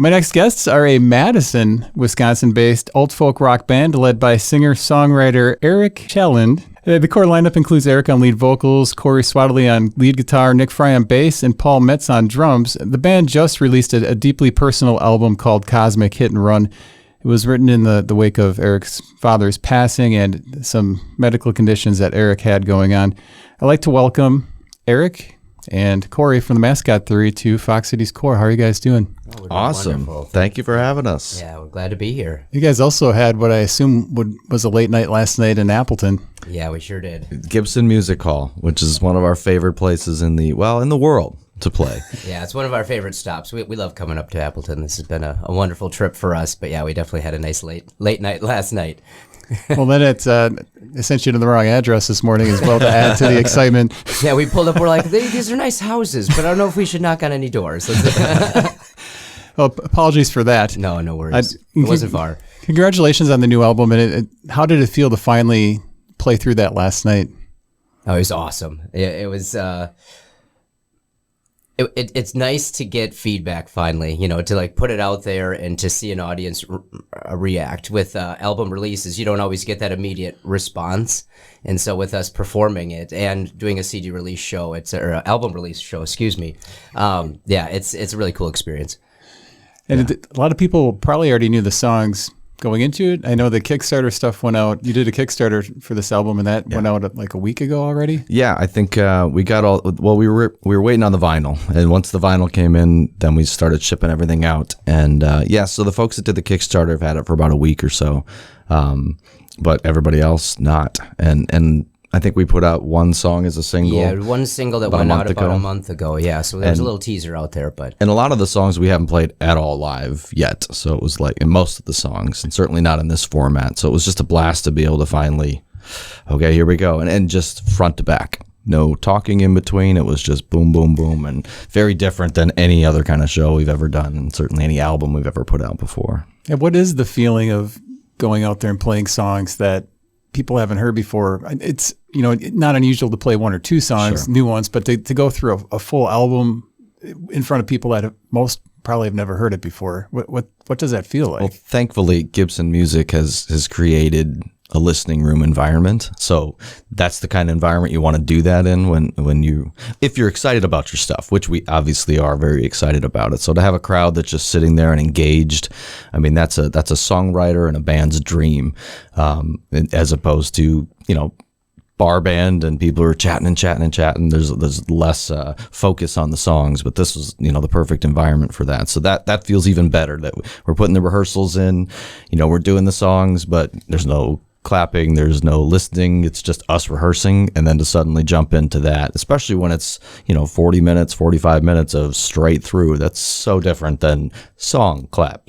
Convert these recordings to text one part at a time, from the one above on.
My next guests are a Madison, Wisconsin-based alt-folk rock band led by singer-songwriter Erik Kjelland. The core lineup includes Erik on lead vocals, Cory Swadley on lead guitar, Nick Fry on bass, and Paul Metz on drums. The band just released a deeply personal album called Cosmic Hit and Run. It was written in the wake of Erik's father's passing and some medical conditions that Erik had going on. I'd like to welcome Erik and Cory from the Mascot Theory to Fox Cities Core. How are you guys doing? Oh, Awesome. wonderful. Thank you for having us. Yeah, we're glad to be here. You guys also had what I assume was a late night last night in Appleton. Yeah, we sure did. Gibson Music Hall, which is one of our favorite places in the world to play. Yeah, it's one of our favorite stops. We love coming up to Appleton. This has been a wonderful trip for us. But yeah, we definitely had a nice late night last night. Well, then it sent you to the wrong address this morning as well to add to the excitement. Yeah, we pulled up. We're like, these are nice houses, but I don't know if we should knock on any doors. Well, apologies for that. No worries. It wasn't far. Congratulations on the new album. And how did it feel to finally play through that last night? Oh, it was awesome. It was. It's nice to get feedback finally, to like put it out there and to see an audience react. With album releases, you don't always get that immediate response. And so with us performing it and doing a CD release show, or album release show, excuse me. It's a really cool experience. And a lot of people probably already knew the songs going into it. I know the Kickstarter stuff went out. You did a Kickstarter for this album, and that went out like a week ago already. Yeah, I think we got all. Well, we were waiting on the vinyl, and once the vinyl came in, then we started shipping everything out. And so the folks that did the Kickstarter have had it for about a week or so, but everybody else not. And I think we put out one song as a single. Yeah, one single that went out about a month ago. Yeah, so there's a little teaser out there. And a lot of the songs we haven't played at all live yet. So it was like in most of the songs, and certainly not in this format. So it was just a blast to be able to finally, okay, here we go. And just front to back. No talking in between. It was just boom, boom, boom. And very different than any other kind of show we've ever done, and certainly any album we've ever put out before. And what is the feeling of going out there and playing songs that people haven't heard before? It's not unusual to play one or two songs, new ones, but to go through a full album in front of people that most probably have never heard it before. What does that feel like? Well, thankfully, Gibson Music has created a listening room environment. So that's the kind of environment you want to do that in if you're excited about your stuff, which we obviously are very excited about it. So to have a crowd that's just sitting there and engaged, I mean, that's a songwriter and a band's dream, as opposed to, bar band and people are chatting. There's less focus on the songs, but this was, the perfect environment for that. So that feels even better that we're putting the rehearsals in, we're doing the songs, but there's no clapping, there's no listening, it's just us rehearsing, and then to suddenly jump into that, especially when it's 40 minutes 45 minutes of straight through, that's so different than song clap,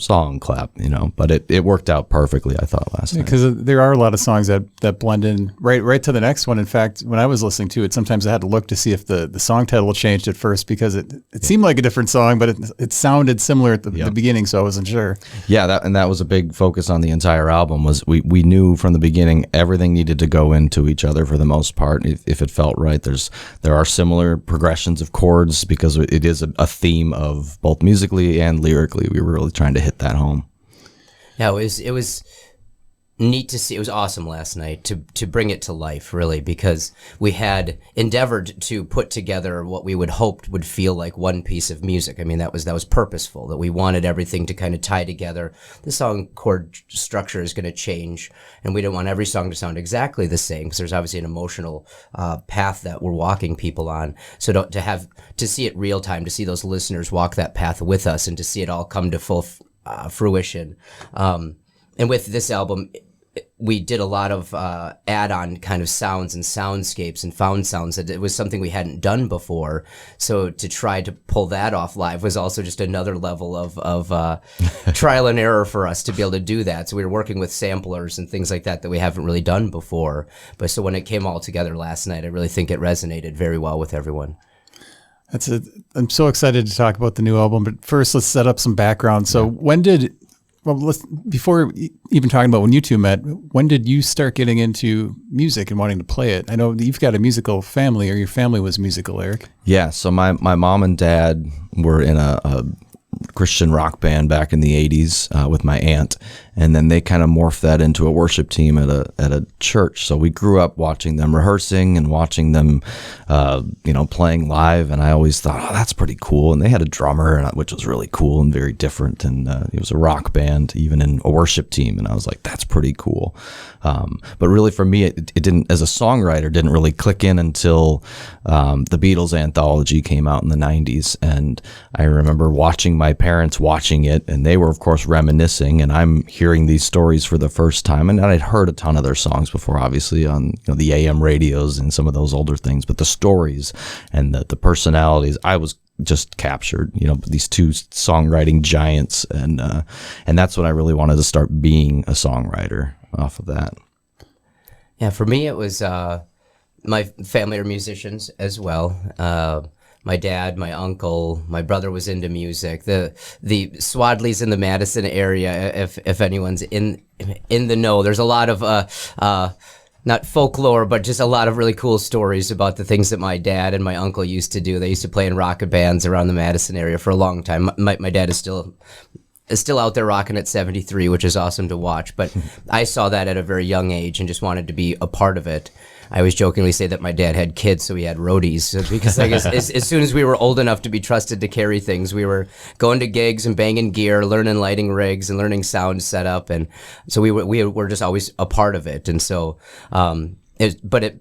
but it worked out perfectly, I thought, last night. Because there are a lot of songs that blend in right to the next one. In fact, when I was listening to it, sometimes I had to look to see if the song title changed at first, because it seemed like a different song, but it sounded similar at the beginning, so I wasn't sure. Yeah, that was a big focus on the entire album. Was we knew from the beginning everything needed to go into each other for the most part, if it felt right. There are similar progressions of chords because it is a theme of both musically and lyrically. We were really trying to hit that home. Yeah, it was neat to see. It was awesome last night to bring it to life, really, because we had endeavored to put together what we would hoped would feel like one piece of music. I mean, that was purposeful, that we wanted everything to kind of tie together. The song chord structure is going to change, and we don't want every song to sound exactly the same, because there's obviously an emotional path that we're walking people on. So to see it real time, to see those listeners walk that path with us, and to see it all come to full fruition. And with this album, we did a lot of add-on kind of sounds and soundscapes and found sounds. That it was something we hadn't done before. So to try to pull that off live was also just another level of trial and error for us to be able to do that. So we were working with samplers and things like that we haven't really done before. But so when it came all together last night, I really think it resonated very well with everyone. I'm so excited to talk about the new album, but first let's set up some background. So before even talking about when you two met, when did you start getting into music and wanting to play it? I know you've got a musical family, or your family was musical, Erik. Yeah, so my mom and dad were in a Christian rock band back in the 80s with my aunt. And then they kind of morphed that into a worship team at a church. So we grew up watching them rehearsing and watching them, playing live. And I always thought, oh, that's pretty cool. And they had a drummer, which was really cool and very different. And it was a rock band, even in a worship team. And I was like, that's pretty cool. But really for me, it didn't, as a songwriter, didn't really click in until the Beatles anthology came out in the 90s. And I remember watching my parents watching it, and they were, of course, reminiscing. And I'm hearing these stories for the first time, and I'd heard a ton of their songs before, obviously on the AM radios and some of those older things, but the stories and the personalities, I was just captured, these two songwriting giants, and that's when I really wanted to start being a songwriter off of that. Yeah, for me it was my family are musicians as well. My dad, my uncle, my brother was into music. The Swadleys in the Madison area, if anyone's in the know, there's a lot of not folklore, but just a lot of really cool stories about the things that my dad and my uncle used to do. They used to play in rocket bands around the Madison area for a long time. My dad is still out there rocking at 73, which is awesome to watch. But I saw that at a very young age and just wanted to be a part of it. I always jokingly say that my dad had kids, so he had roadies. Because I guess as soon as we were old enough to be trusted to carry things, we were going to gigs and banging gear, learning lighting rigs and learning sound setup. And so we were just always a part of it. And so, but it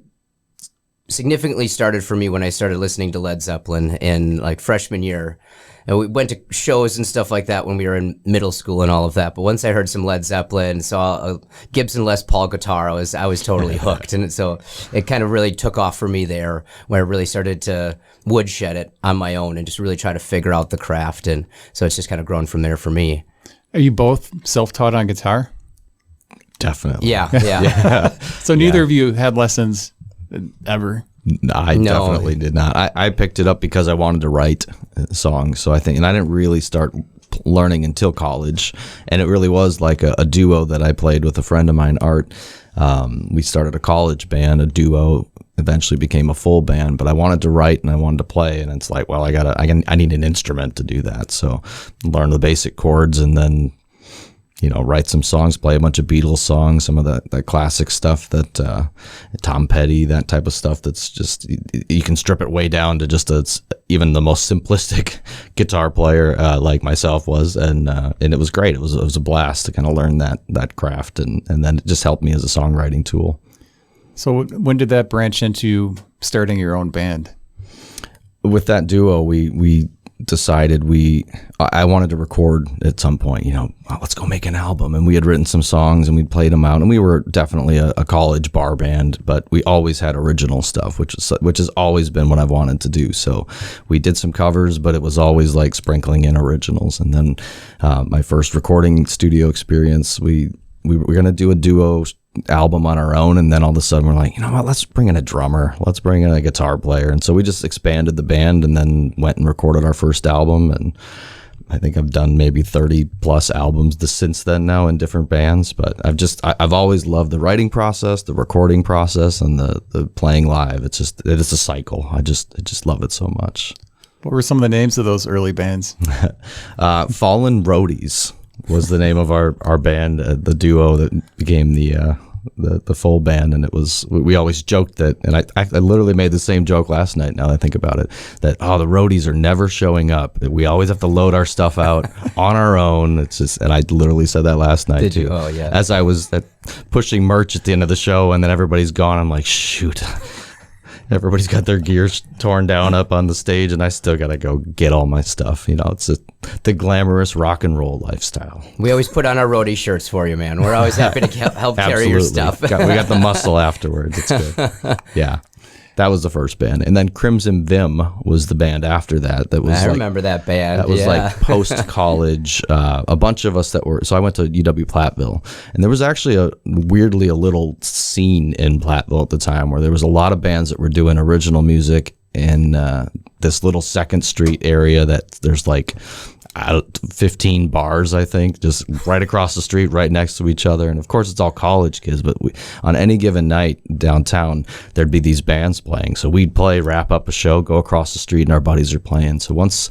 significantly started for me when I started listening to Led Zeppelin in like freshman year. And we went to shows and stuff like that when we were in middle school and all of that. But once I heard some Led Zeppelin, saw a Gibson Les Paul guitar, I was totally hooked. And so it kind of really took off for me there, where I really started to woodshed it on my own and just really try to figure out the craft. And so it's just kind of grown from there for me. Are you both self-taught on guitar? Definitely. Yeah. So neither of you had lessons ever? I definitely did not. I picked it up because I wanted to write songs. So I didn't really start learning until college. And it really was like a duo that I played with a friend of mine, Art. We started a college band, a duo, eventually became a full band, but I wanted to write and I wanted to play. And it's like, well, I need an instrument to do that. So learn the basic chords and then write some songs, play a bunch of Beatles songs, some of that classic stuff that Tom Petty, that type of stuff that's just, you can strip it way down to just even the most simplistic guitar player like myself was. And it was great. It was a blast to kind of learn that craft. And then it just helped me as a songwriting tool. So when did that branch into starting your own band? With that duo, we decided I wanted to record at some point, let's go make an album. And we had written some songs and we'd played them out, and we were definitely a college bar band, but we always had original stuff, which has always been what I've wanted to do. So we did some covers, but it was always like sprinkling in originals. And then my first recording studio experience, we were going to do a duo album on our own, and then all of a sudden we're like, what, let's bring in a drummer, let's bring in a guitar player. And so we just expanded the band and then went and recorded our first album. And I think I've done maybe 30 plus albums since then now in different bands. But I've always loved the writing process, the recording process, and the playing live. It is a cycle. I just love it so much. What were some of the names of those early bands? Fallen Roadies was the name of our band, the duo that became the full band. And we always joked that, and I literally made the same joke last night, now that I think about it, that, the roadies are never showing up. We always have to load our stuff out on our own. It's just, and I literally said that last night. Did too. You? Oh, yeah. As I was pushing merch at the end of the show, and then everybody's gone, I'm like, shoot. Everybody's got their gears torn down up on the stage, and I still got to go get all my stuff. It's the glamorous rock and roll lifestyle. We always put on our roadie shirts for you, man. We're always happy to help carry your stuff. We got the muscle afterwards. It's good. Yeah. That was the first band. And then Crimson Vim was the band after that. I remember that band. That was like post-college. A bunch of us so I went to UW Platteville. And there was actually weirdly a little scene in Platteville at the time where there was a lot of bands that were doing original music in this little Second Street area that there's like, 15 bars, I think, just right across the street, right next to each other. And of course, it's all college kids, but on any given night downtown, there'd be these bands playing. So we'd play, wrap up a show, go across the street, and our buddies are playing. So once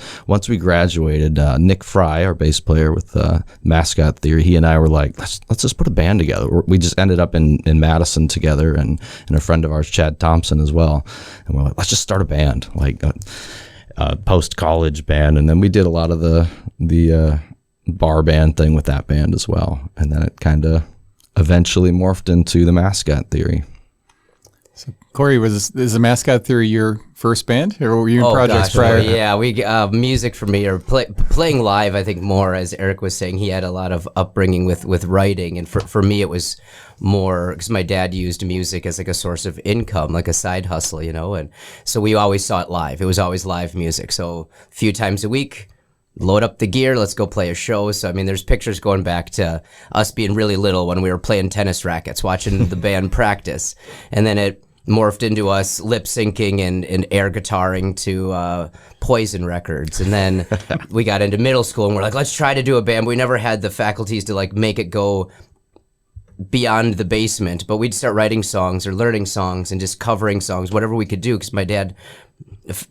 we graduated, Nick Fry, our bass player with Mascot Theory, he and I were like, let's just put a band together. We just ended up in Madison together, and a friend of ours, Chad Thompson, as well. And we're like, let's just start a band, like post-college band. And then we did a lot of the bar band thing with that band as well. And then it kind of eventually morphed into the Mascot Theory. So, Cory, is the Mascot Theory your first band, or were you in projects prior? Yeah, music for me, or playing live, I think more, as Erik was saying, he had a lot of upbringing with writing. And for me, it was more because my dad used music as like a source of income, like a side hustle, and so we always saw it live. It was always live music. So a few times a week, load up the gear, let's go play a show. So, I mean, there's pictures going back to us being really little when we were playing tennis rackets, watching the band practice. And then it morphed into us lip syncing and air guitaring to Poison records. And then we got into middle school and we're like, let's try to do a band. We never had the faculties to like make it go beyond the basement, but we'd start writing songs or learning songs and just covering songs, whatever we could do. Because my dad,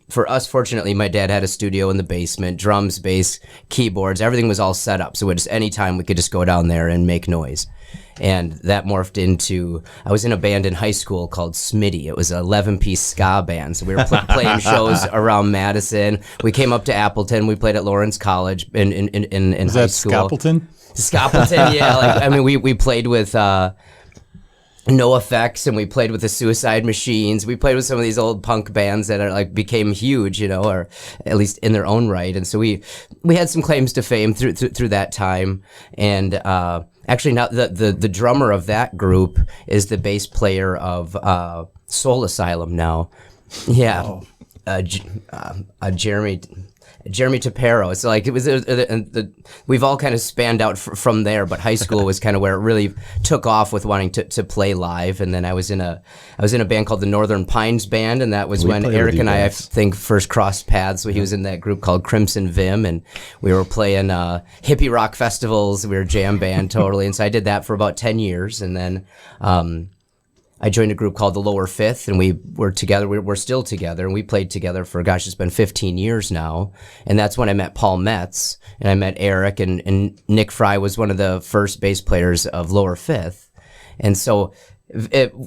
for us, fortunately, my dad had a studio in the basement, drums, bass, keyboards, everything was all set up. So just anytime we could just go down there and make noise. And that morphed into, I was in a band in high school called Smitty. It was an 11-piece ska band. So we were playing shows around Madison. We came up to Appleton. We played at Lawrence College in high school. Scapleton? Scapleton, yeah. We played with No Effects, and we played with the Suicide Machines. We played with some of these old punk bands that are like became huge, or at least in their own right. And so we had some claims to fame through that time. And actually, now the drummer of that group is the bass player of Soul Asylum now. Yeah, Jeremy Tapero. It's like it was. We've all kind of spanned out from there, but high school was kind of where it really took off with wanting to play live. And then I was in a band called the Northern Pines Band, and that was when Erik and I think, first crossed paths. So he was in that group called Crimson Vim, and we were playing hippie rock festivals. We were a jam band totally, and so I did that for about 10 years, and then. I joined a group called the Lower Fifth, and we were together. We're still together, and we played together for, it's been 15 years now. And that's when I met Paul Metz, and I met Erik, and Nick Fry was one of the first bass players of Lower Fifth. And so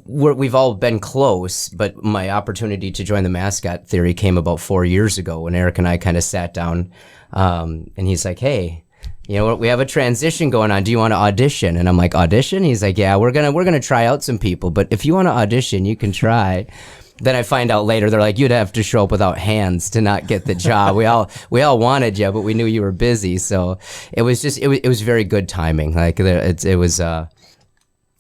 we've all been close, but my opportunity to join the Mascot Theory came about 4 years ago when Erik and I kind of sat down, and he's like, hey, you know what? We have a transition going on. Do you want to audition? And I'm like, audition? He's like, yeah, we're gonna try out some people, but if you want to audition, you can try. Then I find out later they're like, you'd have to show up without hands to not get the job. We all wanted you, but we knew you were busy. So it was very good timing. Like it was a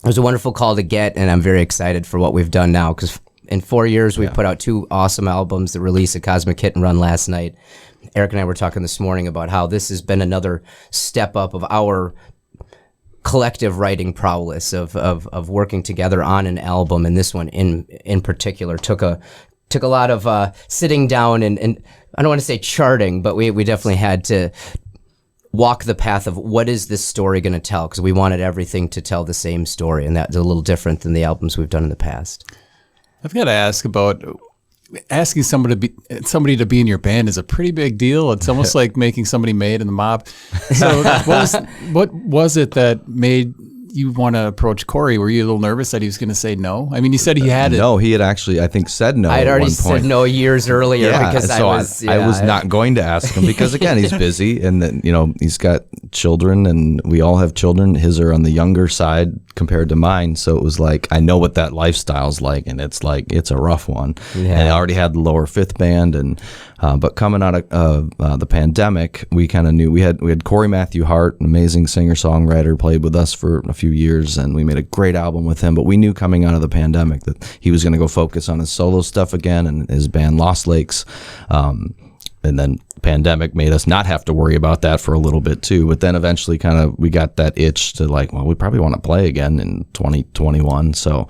wonderful call to get, and I'm very excited for what we've done now because in 4 years we've put out 2 awesome albums. The release of Cosmic Hit and Run last night. Erik and I were talking this morning about how this has been another step up of our collective writing prowess of working together on an album, and this one in particular took a lot of sitting down and I don't want to say charting, but we definitely had to walk the path of what is this story going to tell, because we wanted everything to tell the same story, and that's a little different than the albums we've done in the past. I've got to ask about asking somebody to be in your band is a pretty big deal. It's almost like making somebody made in the mob. So what was it that made you want to approach Cory? Were you a little nervous that he was going to say no? I mean, you said he had it. No, he had actually, I think, said no. I had already said no years earlier because I was not going to ask him because, again, he's busy, and then, he's got children, and we all have children. His are on the younger side compared to mine, so it was like, I know what that lifestyle's like, and it's a rough one. Yeah. And I already had the Lower Fifth band, and but coming out of the pandemic, we kind of knew we had Corey Matthew Hart, an amazing singer-songwriter, played with us for a few years, and we made a great album with him. But we knew coming out of the pandemic that he was going to go focus on his solo stuff again and his band Lost Lakes. And then pandemic made us not have to worry about that for a little bit too. But then eventually kind of we got that itch to like, well, we probably want to play again in 2021. So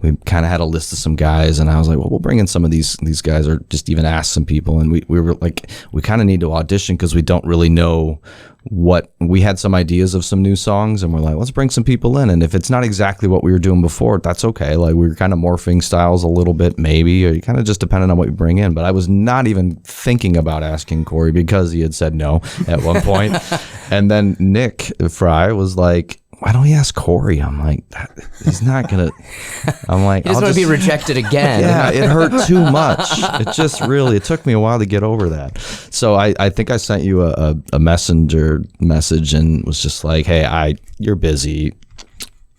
we kind of had a list of some guys, and I was like, well, we'll bring in some of these guys, or just even ask some people. And we were like, we kind of need to audition because we don't really know what we had. Some ideas of some new songs, and we're like, let's bring some people in, and if it's not exactly what we were doing before, that's okay. Like, we were kind of morphing styles a little bit, maybe, or kind of just depending on what you bring in. But I was not even thinking about asking Cory because he had said no at one point. And then Nick Fry was like, why don't we ask Cory? I'm like, he's not gonna. I'm like, he doesn't want to be rejected again. Yeah, it hurt too much. It took me a while to get over that. So I think I sent you a messenger message and was just like, hey, you're busy.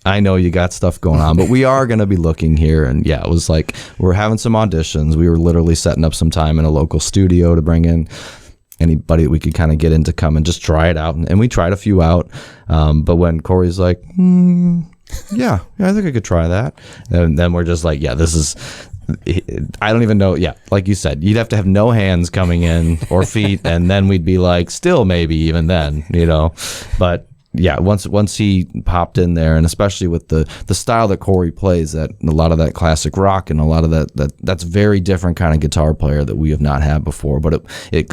I know you got stuff going on, but we are going to be looking here. And yeah, it was like, we're having some auditions. We were literally setting up some time in a local studio to bring in anybody we could kind of get in to come and just try it out. And we tried a few out. But when Cory's like, yeah, I think I could try that. And then we're just like, yeah, this is, I don't even know. Yeah, like you said, you'd have to have no hands coming in or feet. And then we'd be like, still maybe even then, but yeah, once he popped in there, and especially with the style that Cory plays, that a lot of that classic rock and a lot of that's very different kind of guitar player that we have not had before. But it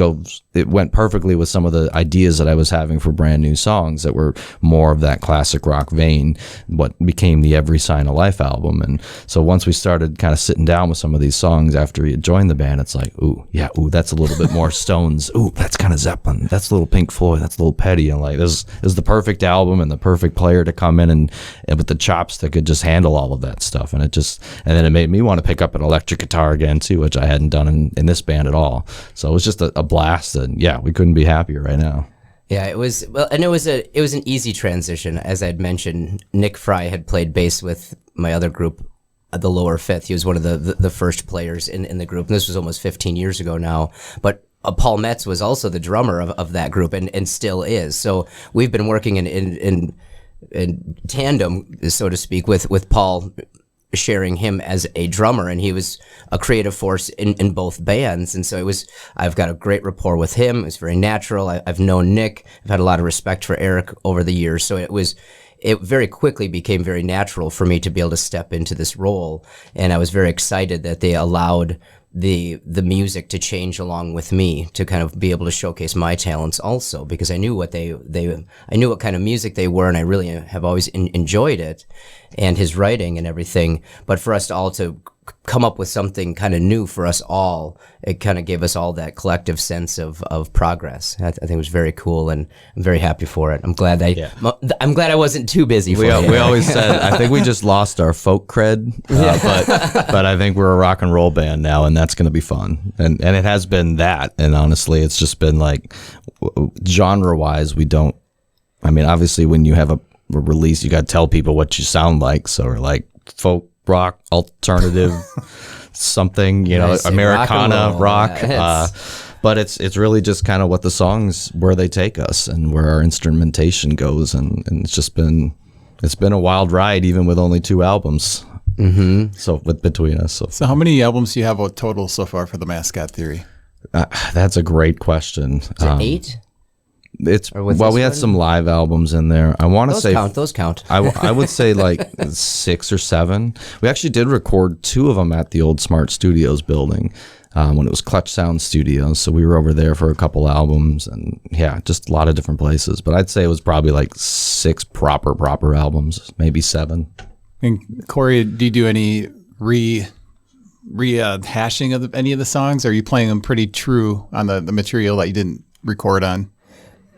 went perfectly with some of the ideas that I was having for brand new songs that were more of that classic rock vein, what became the Every Sign of Life album. And so once we started kind of sitting down with some of these songs after he had joined the band, it's like, ooh, that's a little bit more Stones. Ooh, that's kind of Zeppelin. That's a little Pink Floyd. That's a little Petty. And like, this is the perfect album and the perfect player to come in and with the chops that could just handle all of that stuff. And then it made me want to pick up an electric guitar again too, which I hadn't done in this band at all. So it was just a blast, and yeah, we couldn't be happier right now. Yeah, it was an easy transition. As I'd mentioned, Nick Fry had played bass with my other group, the Lower Fifth. He was one of the first players in the group, and this was almost 15 years ago now. But Paul Metz was also the drummer of that group, and still is. So we've been working in tandem, so to speak, with Paul, sharing him as a drummer, and he was a creative force in both bands. And so I've got a great rapport with him. It's very natural. I've known Nick. I've had a lot of respect for Erik over the years. So it very quickly became very natural for me to be able to step into this role. And I was very excited that they allowed the music to change along with me, to kind of be able to showcase my talents also, because I knew what I knew what kind of music they were, and I really have always enjoyed it and his writing and everything. But for us to all to come up with something kind of new for us all, it kind of gave us all that collective sense of progress. I think it was very cool, and I'm very happy for it. I'm glad I wasn't too busy for it. We always said, I think we just lost our folk cred, but I think we're a rock and roll band now, and that's going to be fun. And it has been that. And honestly, it's just been like, genre wise, obviously when you have a release, you got to tell people what you sound like. So we're like folk, rock, alternative, something, Americana, rock. But it's really just kind of what the songs, where they take us and where our instrumentation goes. And it's been a wild ride, even with only 2 albums. Mm-hmm. So between us. So how many albums do you have total so far for the Mascot Theory? That's a great question. Is it 8? We had some live albums in there. I want to say those count. I would say like 6 or 7. We actually did record 2 of them at the old Smart Studios building when it was Clutch Sound Studios. So we were over there for a couple albums, and yeah, just a lot of different places. But I'd say it was probably like 6 proper albums, maybe 7. And Cory, do you do any rehashing of any of the songs? Or are you playing them pretty true on the material that you didn't record on?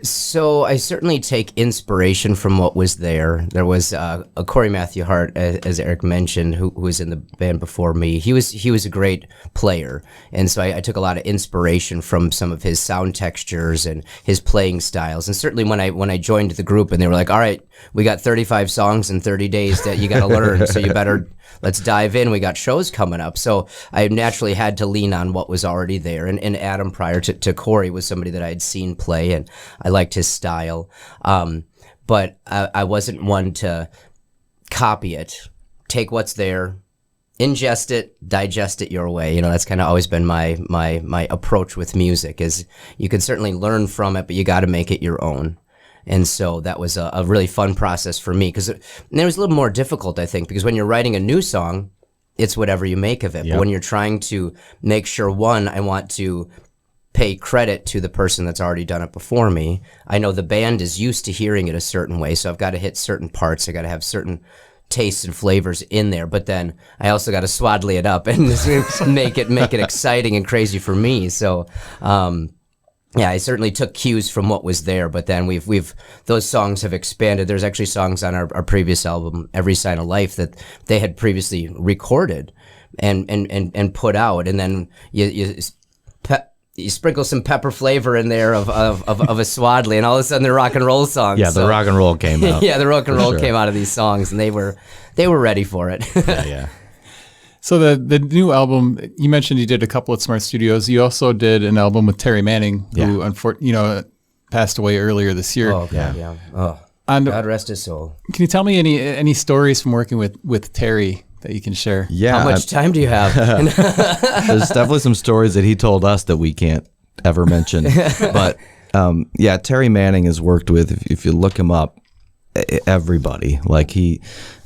So I certainly take inspiration from what was there. There was a Corey Matthew Hart, as Erik mentioned, who was in the band before me. He was a great player, and so I took a lot of inspiration from some of his sound textures and his playing styles. And certainly when I joined the group, and they were like, "All right, we got 35 songs in 30 days that you got to learn, so you better." Let's dive in. We got shows coming up. So I naturally had to lean on what was already there. And Adam, prior to Cory, was somebody that I had seen play, and I liked his style. But I wasn't one to copy it, take what's there, ingest it, digest it your way. You know, that's kind of always been my approach with music. Is you can certainly learn from it, but you got to make it your own. And so that was a really fun process for me, because it was a little more difficult, I think, because when you're writing a new song, it's whatever you make of it. Yep. But when you're trying to make sure, one, I want to pay credit to the person that's already done it before me. I know the band is used to hearing it a certain way, so I've got to hit certain parts. I got to have certain tastes and flavors in there, but then I also got to swaddle it up and make it exciting and crazy for me. So, yeah, I certainly took cues from what was there, but then we've those songs have expanded. There's actually songs on our previous album, Every Sign of Life, that they had previously recorded and put out, and then you sprinkle some pepper flavor in there of a Swaddling, and all of a sudden they're rock and roll songs. Yeah, the rock and roll came out. Yeah, the rock and roll came out of these songs, and they were ready for it. Yeah. So the new album, you mentioned you did a couple at Smart Studios. You also did an album with Terry Manning, who passed away earlier this year. Oh God, yeah. Oh, God rest his soul. Can you tell me any stories from working with Terry that you can share? Yeah. How much time do you have? There's definitely some stories that he told us that we can't ever mention. But Terry Manning has worked with, if you look him up, everybody. Like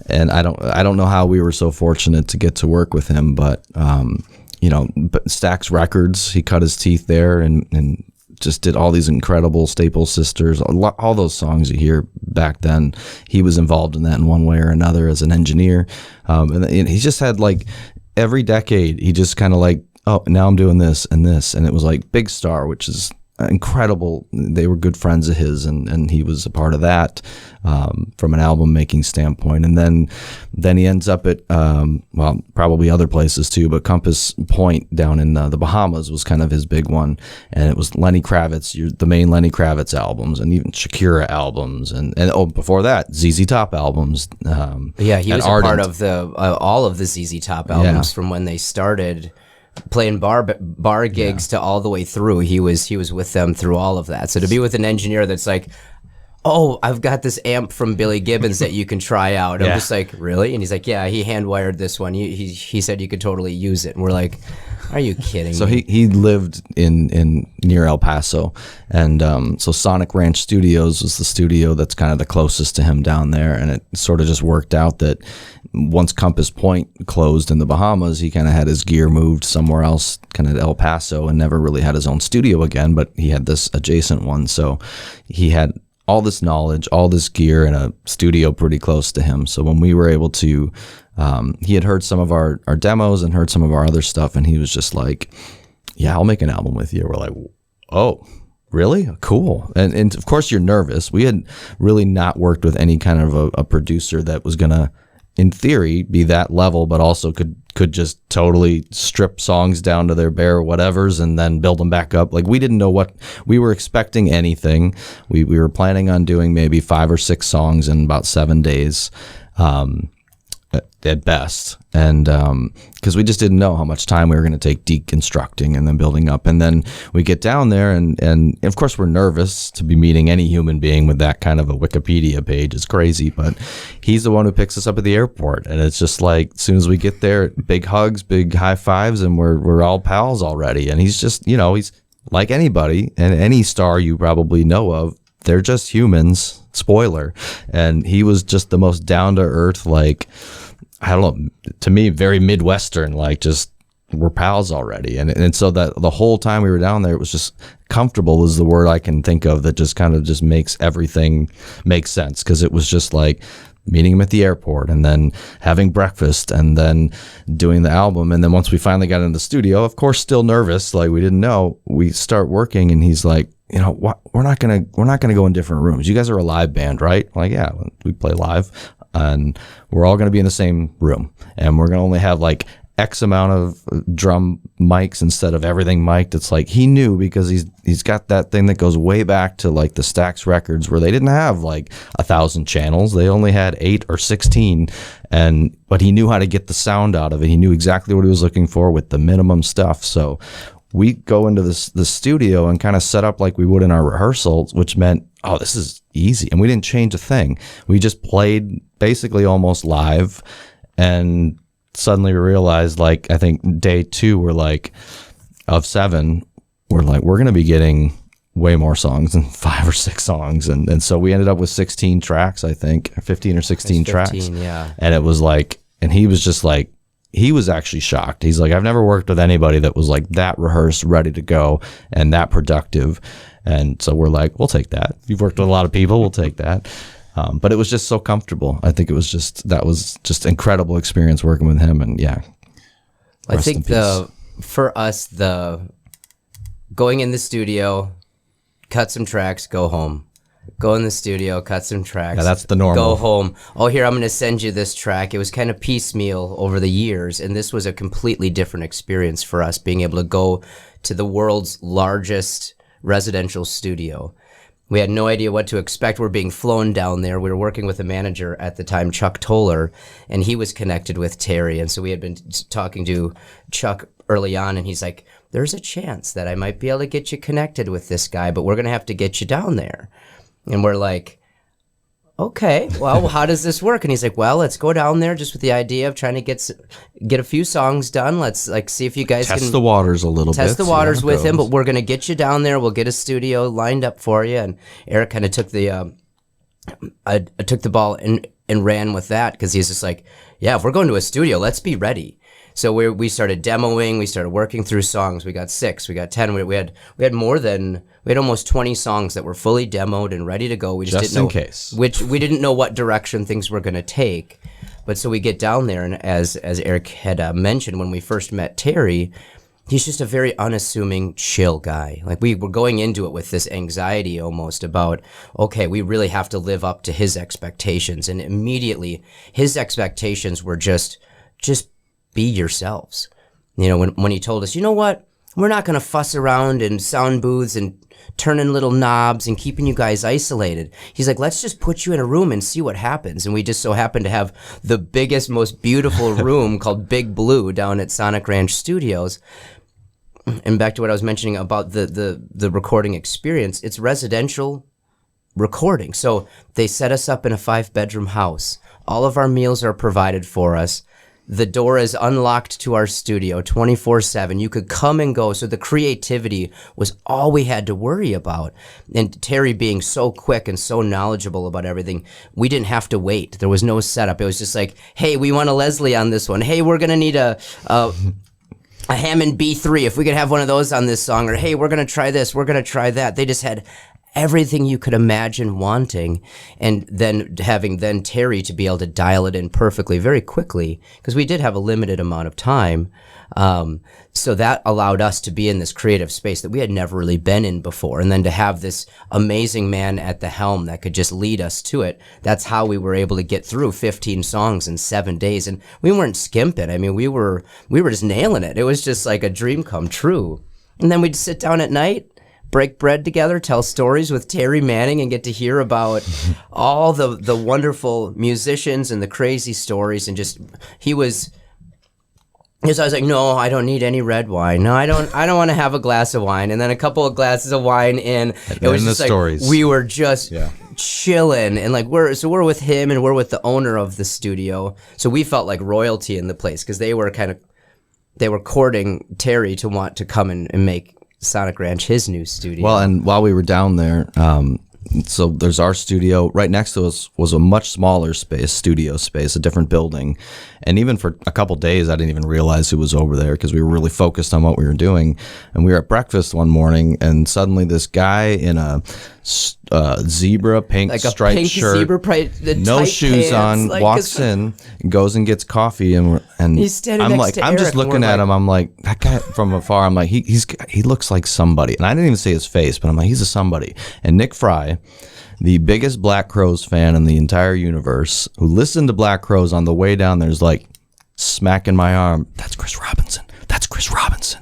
and I don't know how we were so fortunate to get to work with him, but Stax Records, he cut his teeth there and just did all these incredible Staple Sisters, all those songs you hear back then. He was involved in that in one way or another as an engineer. And he just had, like, every decade, he just kind of like, oh, now I'm doing this and this. And it was like Big Star, which is incredible. They were good friends of his, and he was a part of that from an album making standpoint. And then he ends up at probably other places too, but Compass Point down in the Bahamas was kind of his big one, and it was Lenny Kravitz, the main Lenny Kravitz albums, and even Shakira albums, and before that ZZ Top albums. He was a part of all of the ZZ Top albums from when they started playing bar gigs to all the way through. He was with them through all of that. So to be with an engineer that's like, oh, I've got this amp from Billy Gibbons that you can try out. I'm just like, really? And he's like, yeah, he hand wired this one. He said you could totally use it. And we're like, are you kidding so me? he lived in near El Paso, and so Sonic Ranch Studios was the studio that's kind of the closest to him down there, and it sort of just worked out that once Compass Point closed in the Bahamas, he kind of had his gear moved somewhere else, kind of El Paso, and never really had his own studio again, but he had this adjacent one. So he had all this knowledge, all this gear, and a studio pretty close to him. So when we were able to, he had heard some of our demos and heard some of our other stuff, and he was just like, yeah, I'll make an album with you. We're like, oh, really? Cool. And of course you're nervous. We had really not worked with any kind of a producer that was going to, in theory, be that level, but also could just totally strip songs down to their bare whatevers and then build them back up. Like, we didn't know what we were expecting anything. We were planning on doing maybe 5 or 6 songs in about 7 days. At best, and because we just didn't know how much time we were going to take deconstructing and then building up, and then we get down there, and of course we're nervous to be meeting any human being with that kind of a Wikipedia page. It's crazy, but he's the one who picks us up at the airport, and it's just like, as soon as we get there, big hugs, big high fives, and we're all pals already. And he's just, he's like anybody and any star you probably know of. They're just humans. Spoiler. And he was just the most down to earth, like, I don't know, to me, very Midwestern, like, just, we're pals already. And so that the whole time we were down there, it was just comfortable is the word I can think of that just kind of just makes everything make sense. Because it was just like meeting him at the airport and then having breakfast and then doing the album. And then once we finally got in the studio, of course, still nervous, like we didn't know, we start working, and he's like, we're not gonna go in different rooms. You guys are a live band, right? I'm like, yeah, we play live, and we're all gonna be in the same room, and we're gonna only have like X amount of drum mics instead of everything mic'd. It's like, he knew, because he's got that thing that goes way back to like the Stax records, where they didn't have like 1,000 channels. They only had 8 or 16, but he knew how to get the sound out of it. He knew exactly what he was looking for with the minimum stuff. So we go into the studio and kind of set up like we would in our rehearsals, which meant, oh, this is easy. And we didn't change a thing. We just played basically almost live, and suddenly realized, like, I think day 2, we're like, of 7, we're going to be getting way more songs than 5 or 6 songs. And so we ended up with 16 tracks, I think, 15 or 16 tracks. Yeah. And it was like, and he was just like, he was actually shocked. He's like, I've never worked with anybody that was like that rehearsed, ready to go, and that productive. And so we're like, we'll take that. You've worked with a lot of people, we'll take that. But it was just so comfortable. I think that was just incredible experience working with him. And yeah, I think for us, going in the studio, cut some tracks, go home. Go in the studio, cut some tracks. Yeah, that's the normal. Go home. Oh, here, I'm going to send you this track. It was kind of piecemeal over the years, and this was a completely different experience for us, being able to go to the world's largest residential studio. We had no idea what to expect. We're being flown down there. We were working with a manager at the time, Chuck Toller, and he was connected with Terry. And so we had been talking to Chuck early on, and he's like, there's a chance that I might be able to get you connected with this guy, but we're going to have to get you down there. And we're like, okay, well, how does this work? And he's like, well, let's go down there just with the idea of trying to get a few songs done. Let's like see if you guys test the waters a little bit. Test the waters with him, but we're going to get you down there. We'll get a studio lined up for you. And Erik kind of took the I took the ball and ran with that, because he's just like, yeah, if we're going to a studio, let's be ready. So we started demoing, we started working through songs. We got 6, we got 10. We had almost 20 songs that were fully demoed and ready to go. We just didn't know, in case. Which we didn't know what direction things were going to take. But so we get down there, and as Erik had mentioned when we first met Terry, he's just a very unassuming, chill guy. Like, we were going into it with this anxiety almost about, okay, we really have to live up to his expectations. And immediately his expectations were just be yourselves. You know, when he told us, you know what, we're not going to fuss around in sound booths and turning little knobs and keeping you guys isolated. He's like, let's just put you in a room and see what happens. And we just so happened to have the biggest, most beautiful room called Big Blue down at Sonic Ranch Studios. And back to what I was mentioning about the recording experience, it's residential recording. So they set us up in a 5-bedroom house. All of our meals are provided for us. The door is unlocked to our studio 24/7. You could come and go. So the creativity was all we had to worry about. And Terry being so quick and so knowledgeable about everything, we didn't have to wait. There was no setup. It was just like, hey, we want a Leslie on this one. Hey, we're going to need a Hammond B3 if we could have one of those on this song. Or, hey, we're going to try this. We're going to try that. They just had everything you could imagine wanting, and then having Terry to be able to dial it in perfectly very quickly, because we did have a limited amount of time. So that allowed us to be in this creative space that we had never really been in before. And then to have this amazing man at the helm that could just lead us to it. That's how we were able to get through 15 songs in 7 days. And we weren't skimping. I mean, we were just nailing it. It was just like a dream come true. And then we'd sit down at night, break bread together, tell stories with Terry Manning, and get to hear about all the wonderful musicians and the crazy stories. And just, I was like, no, I don't need any red wine. No, I don't want to have a glass of wine. And then a couple of glasses of wine in. It was just like, stories. We were just chilling. And like, we're with him, and we're with the owner of the studio. So we felt like royalty in the place, because they were courting Terry to want to come and make Sonic Ranch his new studio. Well, and while we were down there, so there's our studio. Right next to us was a much smaller studio space, a different building. And even for a couple days, I didn't even realize who was over there, because we were really focused on what we were doing. And we were at breakfast one morning, and suddenly this guy in a zebra pink like striped pink shirt, zebra no shoes pants, on, like, walks in, and goes and gets coffee, and he's standing I'm next like, to I'm Erik, just looking at him. I'm like, that guy from afar. I'm like, he looks like somebody, and I didn't even see his face, but I'm like, he's a somebody. And Nick Fry, the biggest Black Crowes fan in the entire universe, who listened to Black Crowes on the way down there, is like smacking my arm. That's Chris Robinson. That's Chris Robinson.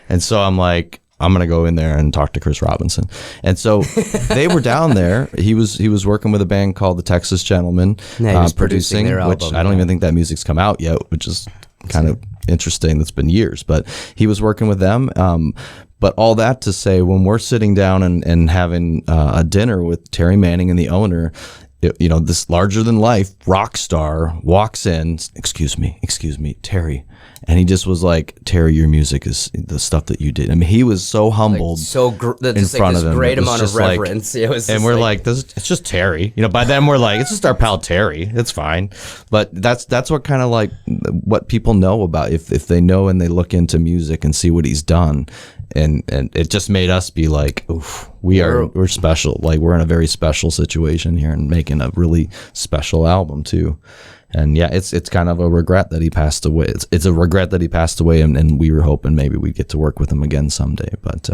And so I'm like, I'm going to go in there and talk to Chris Robinson. And so they were down there. He was working with a band called the Texas Gentlemen, producing their album, which I don't even think that music's come out yet, which is kind of interesting. That's been years, but he was working with them. But all that to say, when we're sitting down and having a dinner with Terry Manning and the owner, this larger than life rock star walks in, excuse me, Terry. And he just was like, Terry, your music is the stuff that you did. I mean, he was so humbled, in front of him. Great amount of reverence. And we're like, it's just Terry. By then we're like, it's just our pal Terry. It's fine. But that's what kind of like what people know about if they know and they look into music and see what he's done. And it just made us be like, oof, we're special. Like we're in a very special situation here and making a really special album too. And yeah, it's kind of a regret that he passed away. It's a regret that he passed away, and we were hoping maybe we'd get to work with him again someday. But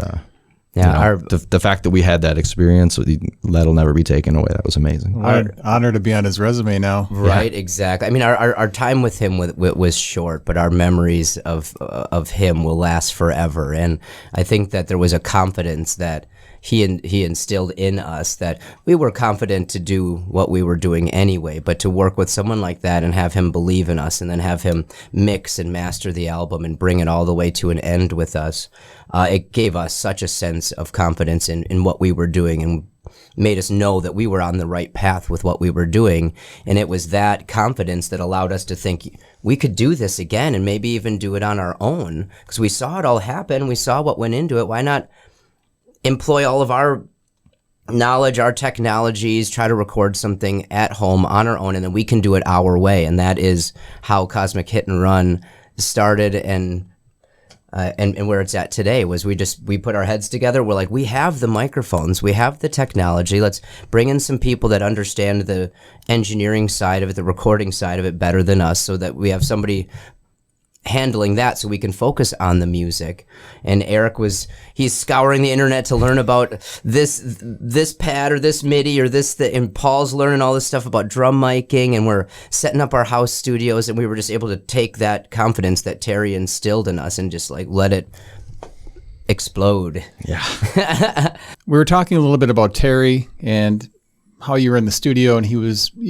the fact that we had that experience, that'll never be taken away. That was amazing. Honor to be on his resume now. Right, exactly. I mean, our time with him was short, but our memories of him will last forever. And I think that there was a confidence that he instilled in us that we were confident to do what we were doing anyway, but to work with someone like that and have him believe in us and then have him mix and master the album and bring it all the way to an end with us, it gave us such a sense of confidence in what we were doing and made us know that we were on the right path with what we were doing. And it was that confidence that allowed us to think we could do this again and maybe even do it on our own, because we saw it all happen. We saw what went into it. Why not employ all of our knowledge, our technologies, try to record something at home on our own, and then we can do it our way. And that is how Cosmic Hit and Run started, and where it's at today was we put our heads together. We're like, we have the microphones, we have the technology. Let's bring in some people that understand the engineering side of it, the recording side of it better than us, so that we have somebody handling that so we can focus on the music. And Erik he's scouring the internet to learn about this pad or this MIDI or and Paul's learning all this stuff about drum miking, and we're setting up our house studios, and we were just able to take that confidence that Terry instilled in us and just like let it explode. Yeah. We were talking a little bit about Terry and how you were in the studio and you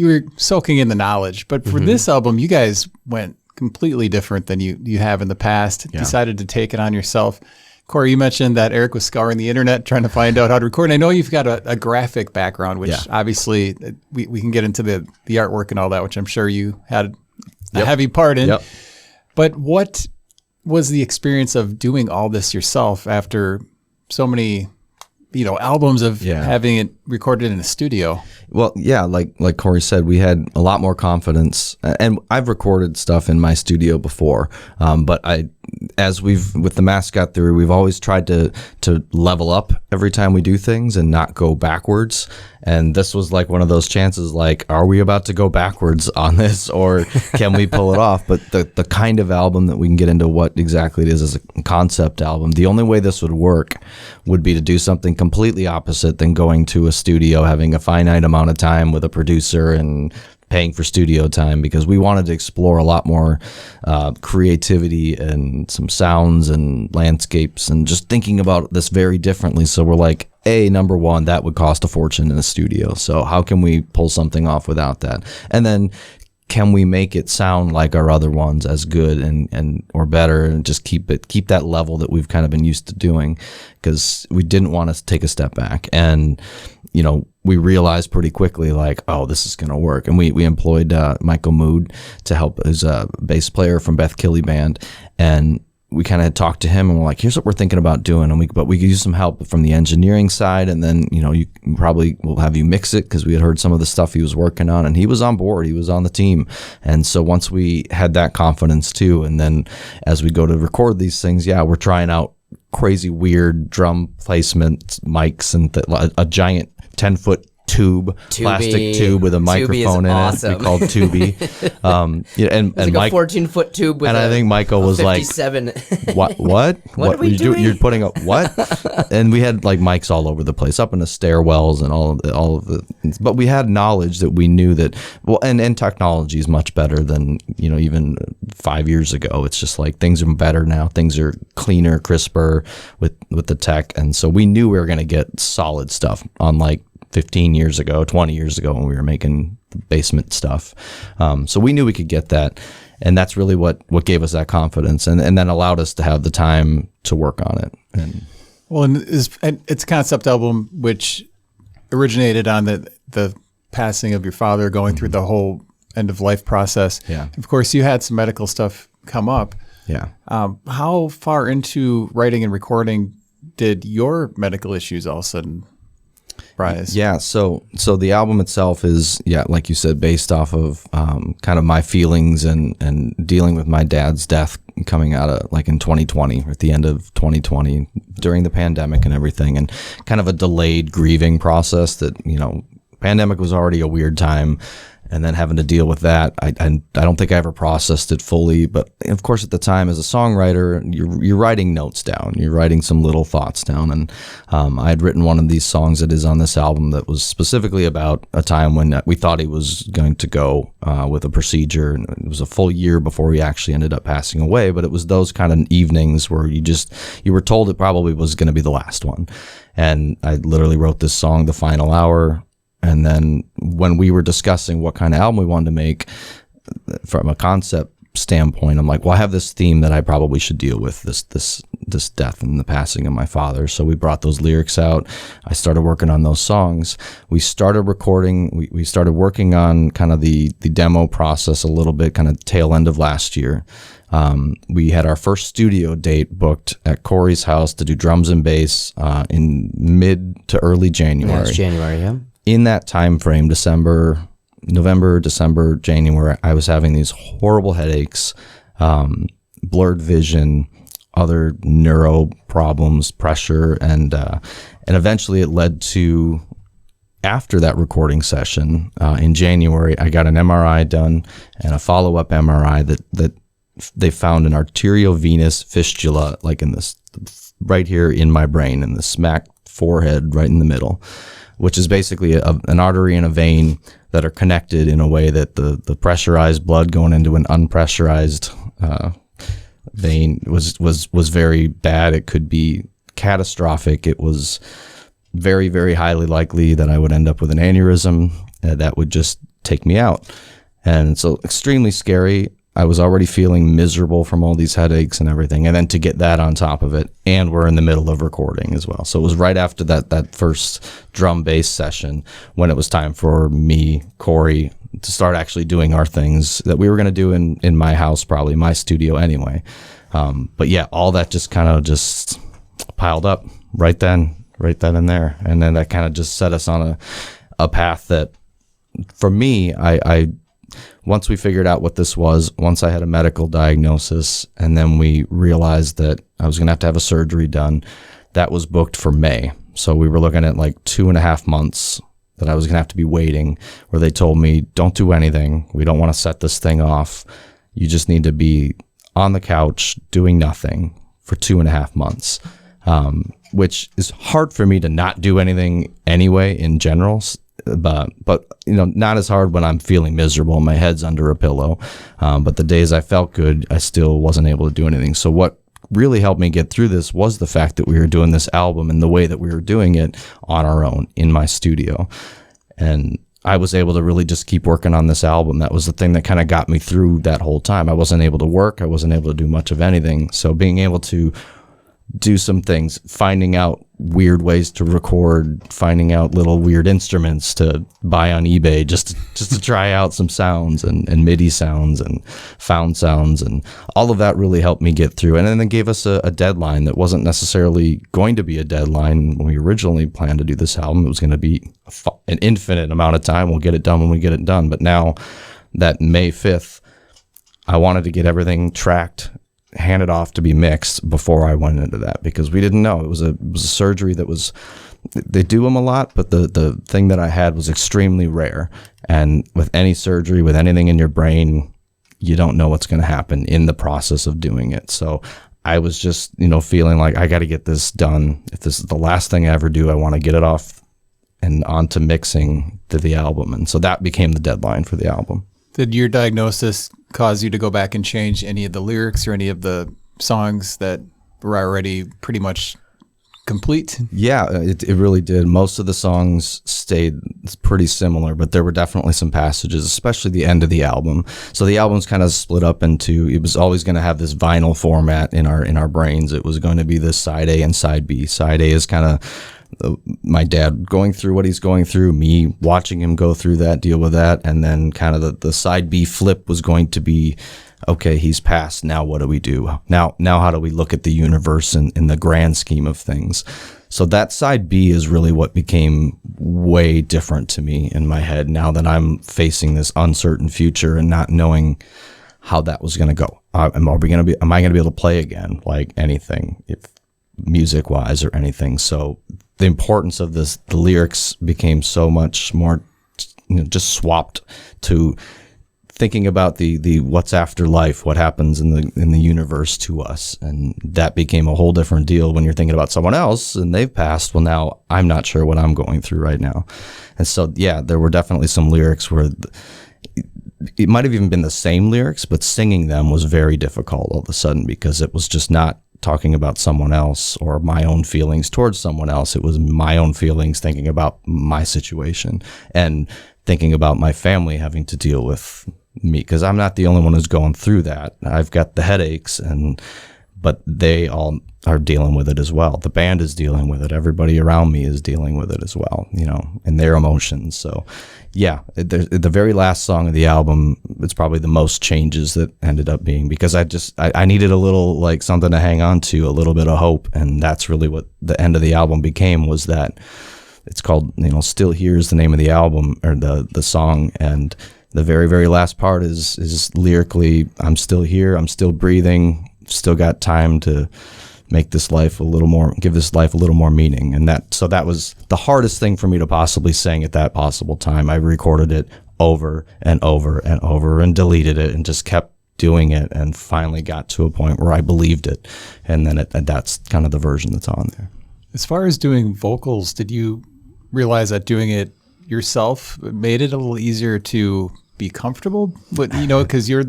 were soaking in the knowledge, but for this album you guys went completely different than you have in the past. Yeah. Decided to take it on yourself. Cory, you mentioned that Erik was scouring the internet trying to find out how to record. And I know you've got a graphic background, which obviously we can get into the artwork and all that, which I'm sure you had a heavy part in. Yep. But what was the experience of doing all this yourself after so many albums of having it recorded in a studio? Well, yeah, like Cory said, we had a lot more confidence, and I've recorded stuff in my studio before, but with the Mascot Theory, we've always tried to level up every time we do things and not go backwards. And this was like one of those chances, like, are we about to go backwards on this, or can we pull it off? But the kind of album that we can get into what exactly it is as a concept album, the only way this would work would be to do something completely opposite than going to a studio, having a finite amount of time with a producer and paying for studio time, because we wanted to explore a lot more creativity and some sounds and landscapes and just thinking about this very differently. So we're like, number one, that would cost a fortune in a studio. So how can we pull something off without that? And then can we make it sound like our other ones as good and or better, and just keep that level that we've kind of been used to doing, because we didn't want to take a step back. And we realized pretty quickly, like, oh, this is going to work. And we employed Michael Mood to help, who's a bass player from Beth Killy Band. And we kind of talked to him and we're like, here's what we're thinking about doing. But we could use some help from the engineering side. And then, you probably will have you mix it, because we had heard some of the stuff he was working on, and he was on board. He was on the team. And so once we had that confidence too, and then as we go to record these things, we're trying out crazy, weird drum placement mics and a giant 10-foot plastic tube with a microphone in awesome. it. We called Tubi. And like Mike, a 14-foot tube with I think Michael was 57. Like, what are we doing? You're putting up what? And we had like mics all over the place, up in the stairwells and all of the. But we had knowledge that we knew that. Well, and technology is much better than even 5 years ago. It's just like things are better now. Things are cleaner, crisper with the tech, and so we knew we were going to get solid stuff on like 15 years ago, 20 years ago when we were making basement stuff. So we knew we could get that. And that's really what gave us that confidence and then allowed us to have the time to work on it. And it's a concept album which originated on the passing of your father, going through the whole end of life process. Yeah. Of course, you had some medical stuff come up. Yeah. How far into writing and recording did your medical issues all of a sudden rise? Yeah, so the album itself is, like you said, based off of kind of my feelings and dealing with my dad's death coming out of like in 2020, at the end of 2020, during the pandemic and everything, and kind of a delayed grieving process that, pandemic was already a weird time. And then having to deal with that, I don't think I ever processed it fully. But of course, at the time, as a songwriter, you're writing notes down. You're writing some little thoughts down. And I had written one of these songs that is on this album that was specifically about a time when we thought he was going to go with a procedure. And it was a full year before he actually ended up passing away. But it was those kind of evenings where you were told it probably was going to be the last one. And I literally wrote this song, The Final Hour. And then when we were discussing what kind of album we wanted to make from a concept standpoint, I'm like, well, I have this theme that I probably should deal with, this death and the passing of my father. So we brought those lyrics out. I started working on those songs. We started recording. We started working on kind of the demo process a little bit, kind of tail end of last year. We had our first studio date booked at Cory's house to do drums and bass in mid to early January. Yeah, it's January, yeah. In that time frame, November, December, January, I was having these horrible headaches, blurred vision, other neuro problems, pressure, and eventually it led to, after that recording session in January, I got an MRI done and a follow-up MRI that they found an arteriovenous fistula, like in this, right here in my brain, in the smack forehead, right in the middle, which is basically an artery and a vein that are connected in a way that the pressurized blood going into an unpressurized vein was very bad. It could be catastrophic. It was very, very highly likely that I would end up with an aneurysm that would just take me out. And so extremely scary. I was already feeling miserable from all these headaches and everything. And then to get that on top of it, and we're in the middle of recording as well. So it was right after that first drum bass session when it was time for me, Cory, to start actually doing our things that we were going to do in my house, probably my studio anyway. But yeah, all that just kind of just piled up right then and there. And then that kind of just set us on a path that, for me, I once we figured out what this was, once I had a medical diagnosis, and then we realized that I was going to have a surgery done, that was booked for May. So we were looking at like 2.5 months that I was going to have to be waiting, where they told me, don't do anything. We don't want to set this thing off. You just need to be on the couch doing nothing for 2.5 months, which is hard for me to not do anything anyway in general. But not as hard when I'm feeling miserable and my head's under a pillow. But the days I felt good, I still wasn't able to do anything. So what really helped me get through this was the fact that we were doing this album and the way that we were doing it on our own in my studio. And I was able to really just keep working on this album. That was the thing that kind of got me through that whole time. I wasn't able to work. I wasn't able to do much of anything. So being able to do some things, finding out weird ways to record, finding out little weird instruments to buy on eBay just to try out some sounds and MIDI sounds and found sounds, and all of that really helped me get through. And then it gave us a deadline that wasn't necessarily going to be a deadline when we originally planned to do this album. It was going to be an infinite amount of time. We'll get it done when we get it done. But now that May 5th, I wanted to get everything tracked, handed off to be mixed before I went into that, because we didn't know. It was a surgery that was, they do them a lot, but the thing that I had was extremely rare. And with any surgery, with anything in your brain, you don't know what's going to happen in the process of doing it. So I was just, feeling like I got to get this done. If this is the last thing I ever do, I want to get it off and onto mixing to the album. And so that became the deadline for the album. Did your diagnosis cause you to go back and change any of the lyrics or any of the songs that were already pretty much complete? Yeah, it really did. Most of the songs stayed pretty similar, but there were definitely some passages, especially the end of the album. So the album's kind of split up into, it was always going to have this vinyl format in our brains. It was going to be this side A and side B. Side A is kind of my dad going through what he's going through, me watching him go through that, deal with that, and then kind of the side B flip was going to be, okay, he's passed. Now what do we do? Now how do we look at the universe in the grand scheme of things? So that side B is really what became way different to me in my head now that I'm facing this uncertain future and not knowing how that was going to go. Am I going to be able to play again, like anything, if music wise or anything? So the importance of the lyrics became so much more, just swapped to thinking about the what's after life, what happens in the universe to us, and that became a whole different deal when you're thinking about someone else and they've passed. Well, now I'm not sure what I'm going through right now, and so yeah, there were definitely some lyrics where it might have even been the same lyrics, but singing them was very difficult all of a sudden because it was just not talking about someone else or my own feelings towards someone else. It was my own feelings thinking about my situation and thinking about my family having to deal with me, because I'm not the only one who's going through that. I've got the headaches, but they all are dealing with it as well. The band is dealing with it. Everybody around me is dealing with it as well, and their emotions. So yeah, the very last song of the album, it's probably the most changes that ended up being, because I needed a little, like, something to hang on to, a little bit of hope. And that's really what the end of the album became, was that it's called, Still Here is the name of the album, or the song. And the very, very last part is lyrically, I'm still here, I'm still breathing, still got time to make this life give this life a little more meaning. And that was the hardest thing for me to possibly sing at that possible time. I recorded it over and over and over and deleted it and just kept doing it, and finally got to a point where I believed it. And then that's kind of the version that's on there. As far as doing vocals, did you realize that doing it yourself made it a little easier to be comfortable? But, because you're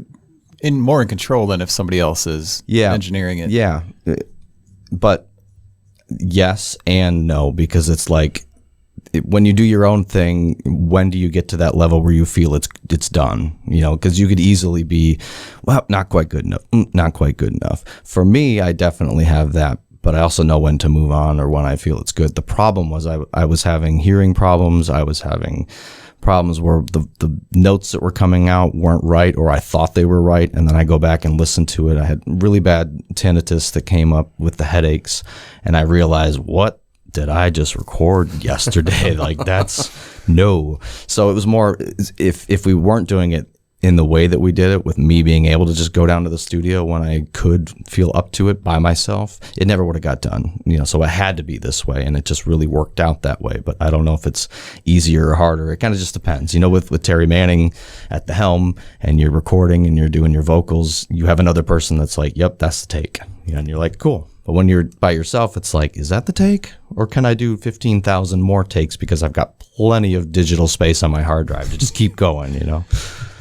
more in control than if somebody else is engineering it. Yeah. But yes and no, because it's like, when you do your own thing, when do you get to that level where you feel it's done? Because you could easily be, well, not quite good enough, not quite good enough. For me, I definitely have that, but I also know when to move on or when I feel it's good. The problem was I was having hearing problems. I was having problems where the notes that were coming out weren't right, or I thought they were right, and then I go back and listen to it. I had really bad tinnitus that came up with the headaches, and I realized, what did I just record yesterday? Like, that's no. So it was more, if we weren't doing it in the way that we did it, with me being able to just go down to the studio when I could feel up to it by myself, it never would have got done. So it had to be this way, and it just really worked out that way. But I don't know if it's easier or harder. It kind of just depends. With Terry Manning at the helm, and you're recording and you're doing your vocals, you have another person that's like, yep, that's the take. And you're like, cool. But when you're by yourself, it's like, is that the take? Or can I do 15,000 more takes because I've got plenty of digital space on my hard drive to just keep going,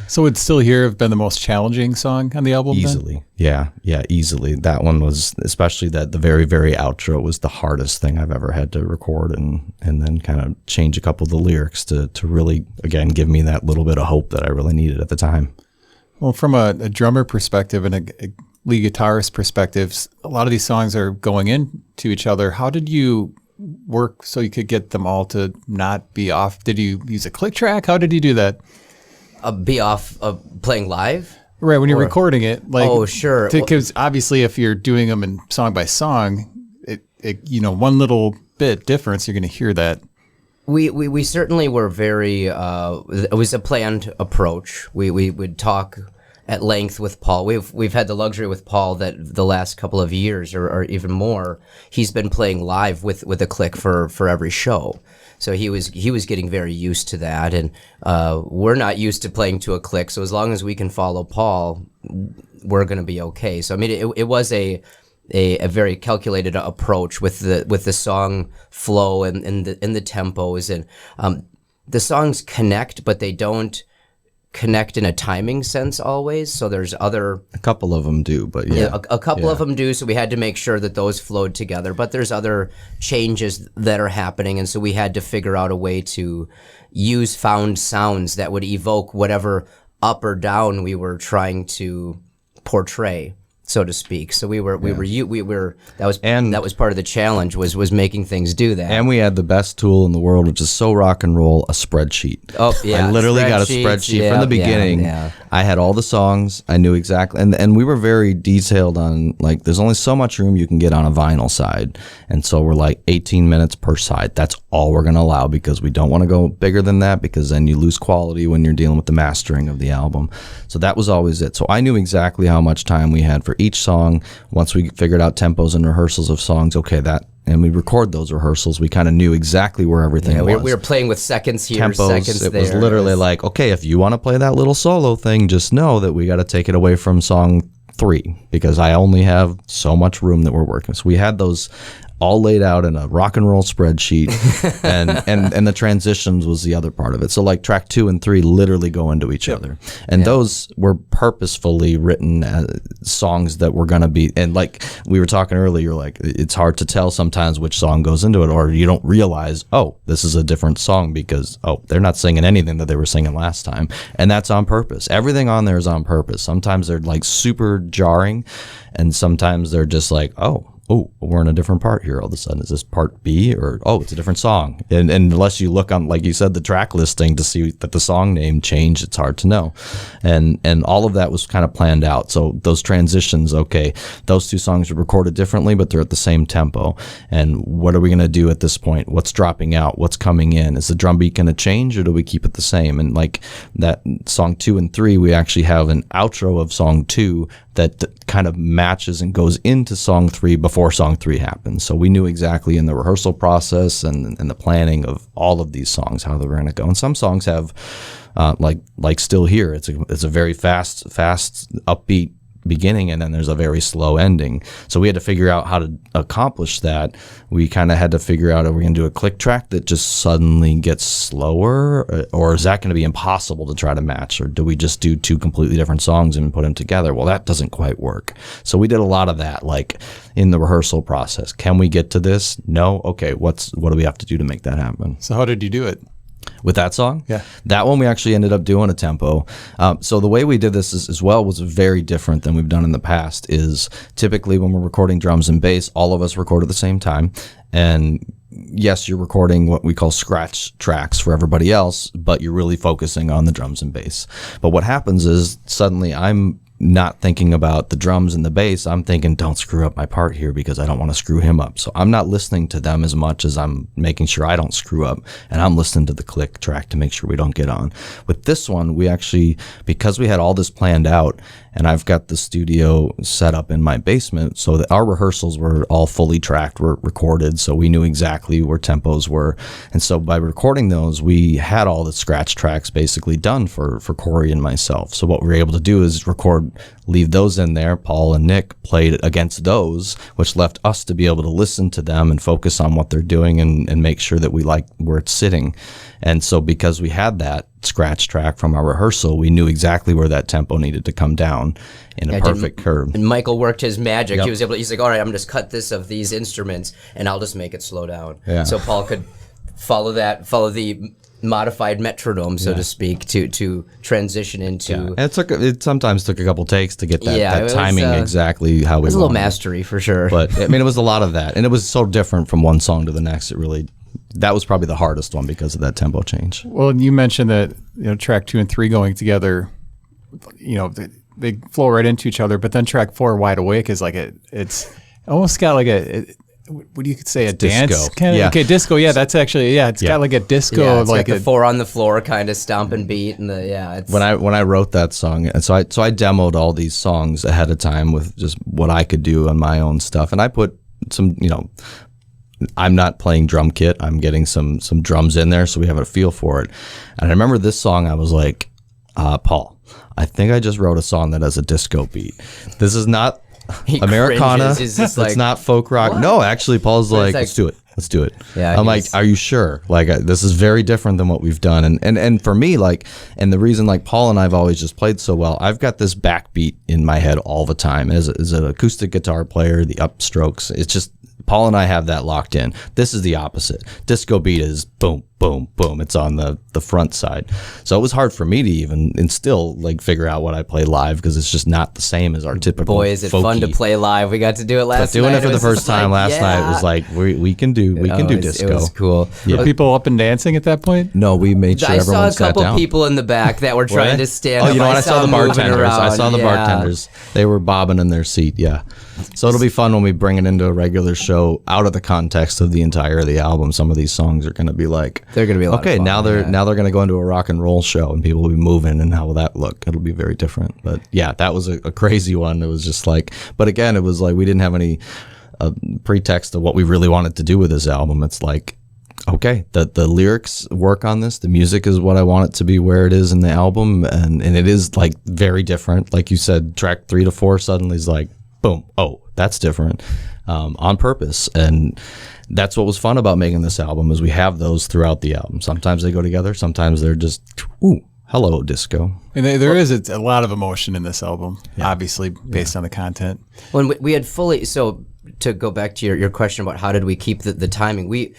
So would Still Here have been the most challenging song on the album? Easily. Then? Yeah, easily. That one was, especially the very, very outro, was the hardest thing I've ever had to record, and then kind of change a couple of the lyrics to really, again, give me that little bit of hope that I really needed at the time. Well, from a drummer perspective and a lead guitarist perspective, a lot of these songs are going into each other. How did you work so you could get them all to not be off? Did you use a click track? How did you do that? Be off playing live? Right, when you're recording it. Like, oh, sure. Because obviously if you're doing them in song by song, it one little bit difference, you're going to hear that. We certainly were very, it was a planned approach. We would talk at length with Paul. We've had the luxury with Paul that the last couple of years or even more, he's been playing live with a click for every show. So he was getting very used to that, and we're not used to playing to a click. So as long as we can follow Paul, we're going to be okay. So I mean, it was a very calculated approach with the song flow and the tempos, and the songs connect, but they don't connect in a timing sense always. So there's a couple of them do, but yeah. A couple of them do, so we had to make sure that those flowed together. But there's other changes that are happening, and so we had to figure out a way to use found sounds that would evoke whatever up or down we were trying to portray. so to speak. So we were that was part of the challenge was making things do that. And we had the best tool in the world, which is so rock and roll, a spreadsheet. Oh yeah, I literally got a spreadsheet from the beginning. Yeah. I had all the songs. I knew exactly, and we were very detailed on, like, there's only so much room you can get on a vinyl side, and so we're like 18 minutes per side. That's all we're going to allow, because we don't want to go bigger than that, because then you lose quality when you're dealing with the mastering of the album. So that was always it. So I knew exactly how much time we had for each song. Once we figured out tempos and rehearsals of songs, and we record those rehearsals, we kind of knew exactly where everything was. We were playing with seconds here, tempos, seconds there. It was literally like, okay, if you want to play that little solo thing, just know that we got to take it away from song 3, because I only have so much room that we're working. So we had those all laid out in a rock and roll spreadsheet, and the transitions was the other part of it. So like track 2 and 3 literally go into each other, and those were purposefully written as songs that were going to be, and like we were talking earlier, like it's hard to tell sometimes which song goes into it, or you don't realize, oh, this is a different song because, oh, they're not singing anything that they were singing last time, and that's on purpose. Everything on there is on purpose. Sometimes they're like super jarring, and sometimes they're just like, oh, we're in a different part here all of a sudden. Is this part B, or, oh, it's a different song? And unless you look on, like you said, the track listing to see that the song name changed, it's hard to know. And all of that was kind of planned out. So those transitions, okay, those 2 songs are recorded differently, but they're at the same tempo. And what are we going to do at this point? What's dropping out? What's coming in? Is the drum beat going to change, or do we keep it the same? And like that song 2 and 3, we actually have an outro of song 2 that kind of matches and goes into song 3 before song 3 happens. So we knew exactly in the rehearsal process and the planning of all of these songs how they were going to go. And some songs have, like Still Here, it's a very fast, upbeat beginning, and then there's a very slow ending. So we had to figure out how to accomplish that. We kind of had to figure out, are we going to do a click track that just suddenly gets slower, or is that going to be impossible to try to match, or do we just do 2 completely different songs and put them together? Well, that doesn't quite work. So we did a lot of that, like in the rehearsal process. Can we get to this? No. Okay, what do we have to do to make that happen? So how did you do it? With that song? Yeah. That one we actually ended up doing a tempo. So the way we did this as well was very different than we've done in the past. Is typically when we're recording drums and bass, all of us record at the same time. And yes, you're recording what we call scratch tracks for everybody else, but you're really focusing on the drums and bass. But what happens is suddenly I'm not thinking about the drums and the bass. I'm thinking, don't screw up my part here because I don't want to screw him up. So I'm not listening to them as much as I'm making sure I don't screw up, and I'm listening to the click track to make sure we don't get on. With this one, we actually, because we had all this planned out, and I've got the studio set up in my basement so that our rehearsals were all fully tracked, were recorded, so we knew exactly where tempos were. And so by recording those, we had all the scratch tracks basically done for Cory and myself. So what we were able to do is leave those in there. Paul and Nick played against those, which left us to be able to listen to them and focus on what they're doing and make sure that we like where it's sitting. And so because we had that scratch track from our rehearsal, we knew exactly where that tempo needed to come down in a perfect curve. And Michael worked his magic. Yep. He's like, all right, I'm just cut this of these instruments and I'll just make it slow down. Yeah. So Paul could follow the modified metronome, so to speak, to transition into. Yeah. It sometimes took a couple takes to get that timing exactly how we wanted. It was a little mastery for sure. But I mean, it was a lot of that, and it was so different from one song to the next. That was probably the hardest one because of that tempo change. Well, you mentioned that track 2 and 3 going together, they flow right into each other. But then track 4, Wide Awake, is like it's almost got like what do you could say, a dance disco kind of? Yeah. Okay, disco. Yeah, that's actually it's got like a disco, it's like got the 4 on the floor kind of stomping beat, and it's when I wrote that song, and so I demoed all these songs ahead of time with just what I could do on my own stuff, and I put some I'm not playing drum kit. I'm getting some drums in there so we have a feel for it. And I remember this song, I was like, Paul, I think I just wrote a song that has a disco beat. This is not Americana. It's not folk rock. What? No, actually, Paul's like, let's do it. let's do it. Yeah, I'm like, are you sure? Like, this is very different than what we've done. And for me, like, and the reason, like, Paul and I've always just played so well, I've got this backbeat in my head all the time. As an acoustic guitar player, the upstrokes, it's just, Paul and I have that locked in. This is the opposite. Disco beat is boom, boom, boom. It's on the front side. So it was hard for me to even and still like figure out what I play live because it's just not the same as our typical. Boy, is it folky. fun to play live. We got to do it last night. But doing it for the first time like, last night was like we can do disco. It was cool. Yeah. Were people up and dancing at that point? No, we made sure I saw everyone a sat couple down. people in the back that were trying to stand Oh, up. you know what? I saw the them moving bartenders. I around. saw the bartenders. They were bobbing in their seat. Yeah. So it'll be fun when we bring it into a regular show out of the context of the entire of the album. Some of these songs are going to be like, They're going to be a lot of okay, fun, now they're going to go into a rock and roll show and people will be moving, and how will that look? It'll be very different. But yeah, that was a crazy one. It was just like, but again, it was like we didn't have any pretext of what we really wanted to do with this album. It's like, okay, the lyrics work on this. The music is what I want it to be where it is in the album. And it is like very different. Like you said, track 3 to 4 suddenly is like, boom, oh, that's different, on purpose. And that's what was fun about making this album is we have those throughout the album. Sometimes they go together. Sometimes they're just, ooh, hello, disco. And there is a lot of emotion in this album, obviously, based on the content. When we had fully, so to go back to your question about how did we keep the timing, we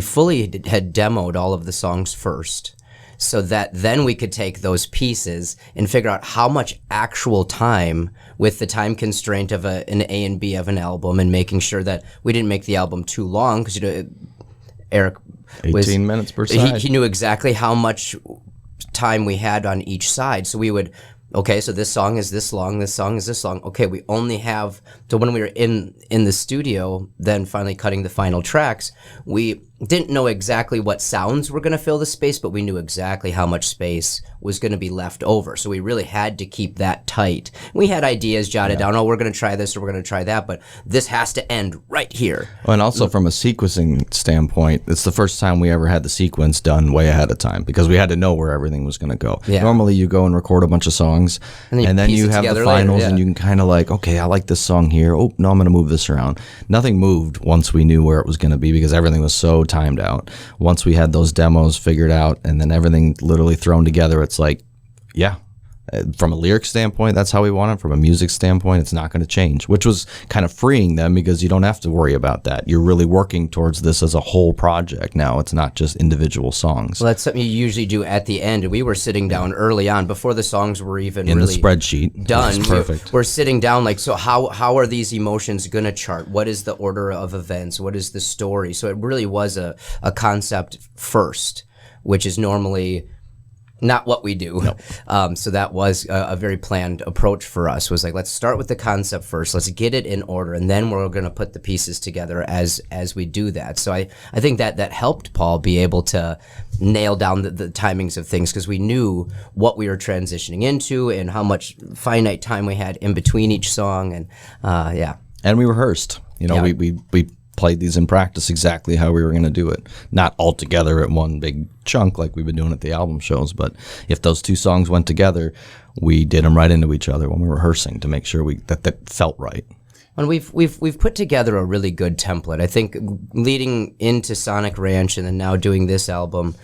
fully had demoed all of the songs first, so that then we could take those pieces and figure out how much actual time, with the time constraint of an A and B of an album, and making sure that we didn't make the album too long, because Erik 18 minutes per side. He knew exactly how much time we had on each side. So we would, okay, so this song is this long, this song is this long. Okay, we only have, so when we were in the studio, then finally cutting the final tracks, we didn't know exactly what sounds were going to fill the space, but we knew exactly how much space was going to be left over. So we really had to keep that tight. We had ideas jotted down, oh, we're going to try this or we're going to try that, but this has to end right here. And also from a sequencing standpoint, it's the first time we ever had the sequence done way ahead of time because we had to know where everything was going to go. Yeah. Normally you go and record a bunch of songs and then you have the finals and you can kind of like, okay, I like this song here. Oh, no, I'm going to move this around. Nothing moved once we knew where it was going to be because everything was so timed out. Once we had those demos figured out and then everything literally thrown together, it's like, yeah, from a lyric standpoint, that's how we want it. From a music standpoint, it's not going to change, which was kind of freeing them because you don't have to worry about that. You're really working towards this as a whole project now. It's not just individual songs. Well, that's something you usually do at the end. We were sitting down early on before the songs were even in really the spreadsheet done. Perfect. We're sitting down like, so how are these emotions going to chart? What is the order of events? What is the story? So it really was a concept first, which is normally not what we do. Nope. So that was a very planned approach for us, was like, let's start with the concept first. Let's get it in order. And then we're going to put the pieces together as we do that. So I think that helped Paul be able to nail down the timings of things because we knew what we were transitioning into and how much finite time we had in between each song. And And we rehearsed, we played these in practice exactly how we were going to do it. Not all together at one big chunk like we've been doing at the album shows, but if those two songs went together, we did them right into each other when we were rehearsing to make sure that felt right. And we've put together a really good template. I think leading into Sonic Ranch and then now doing this album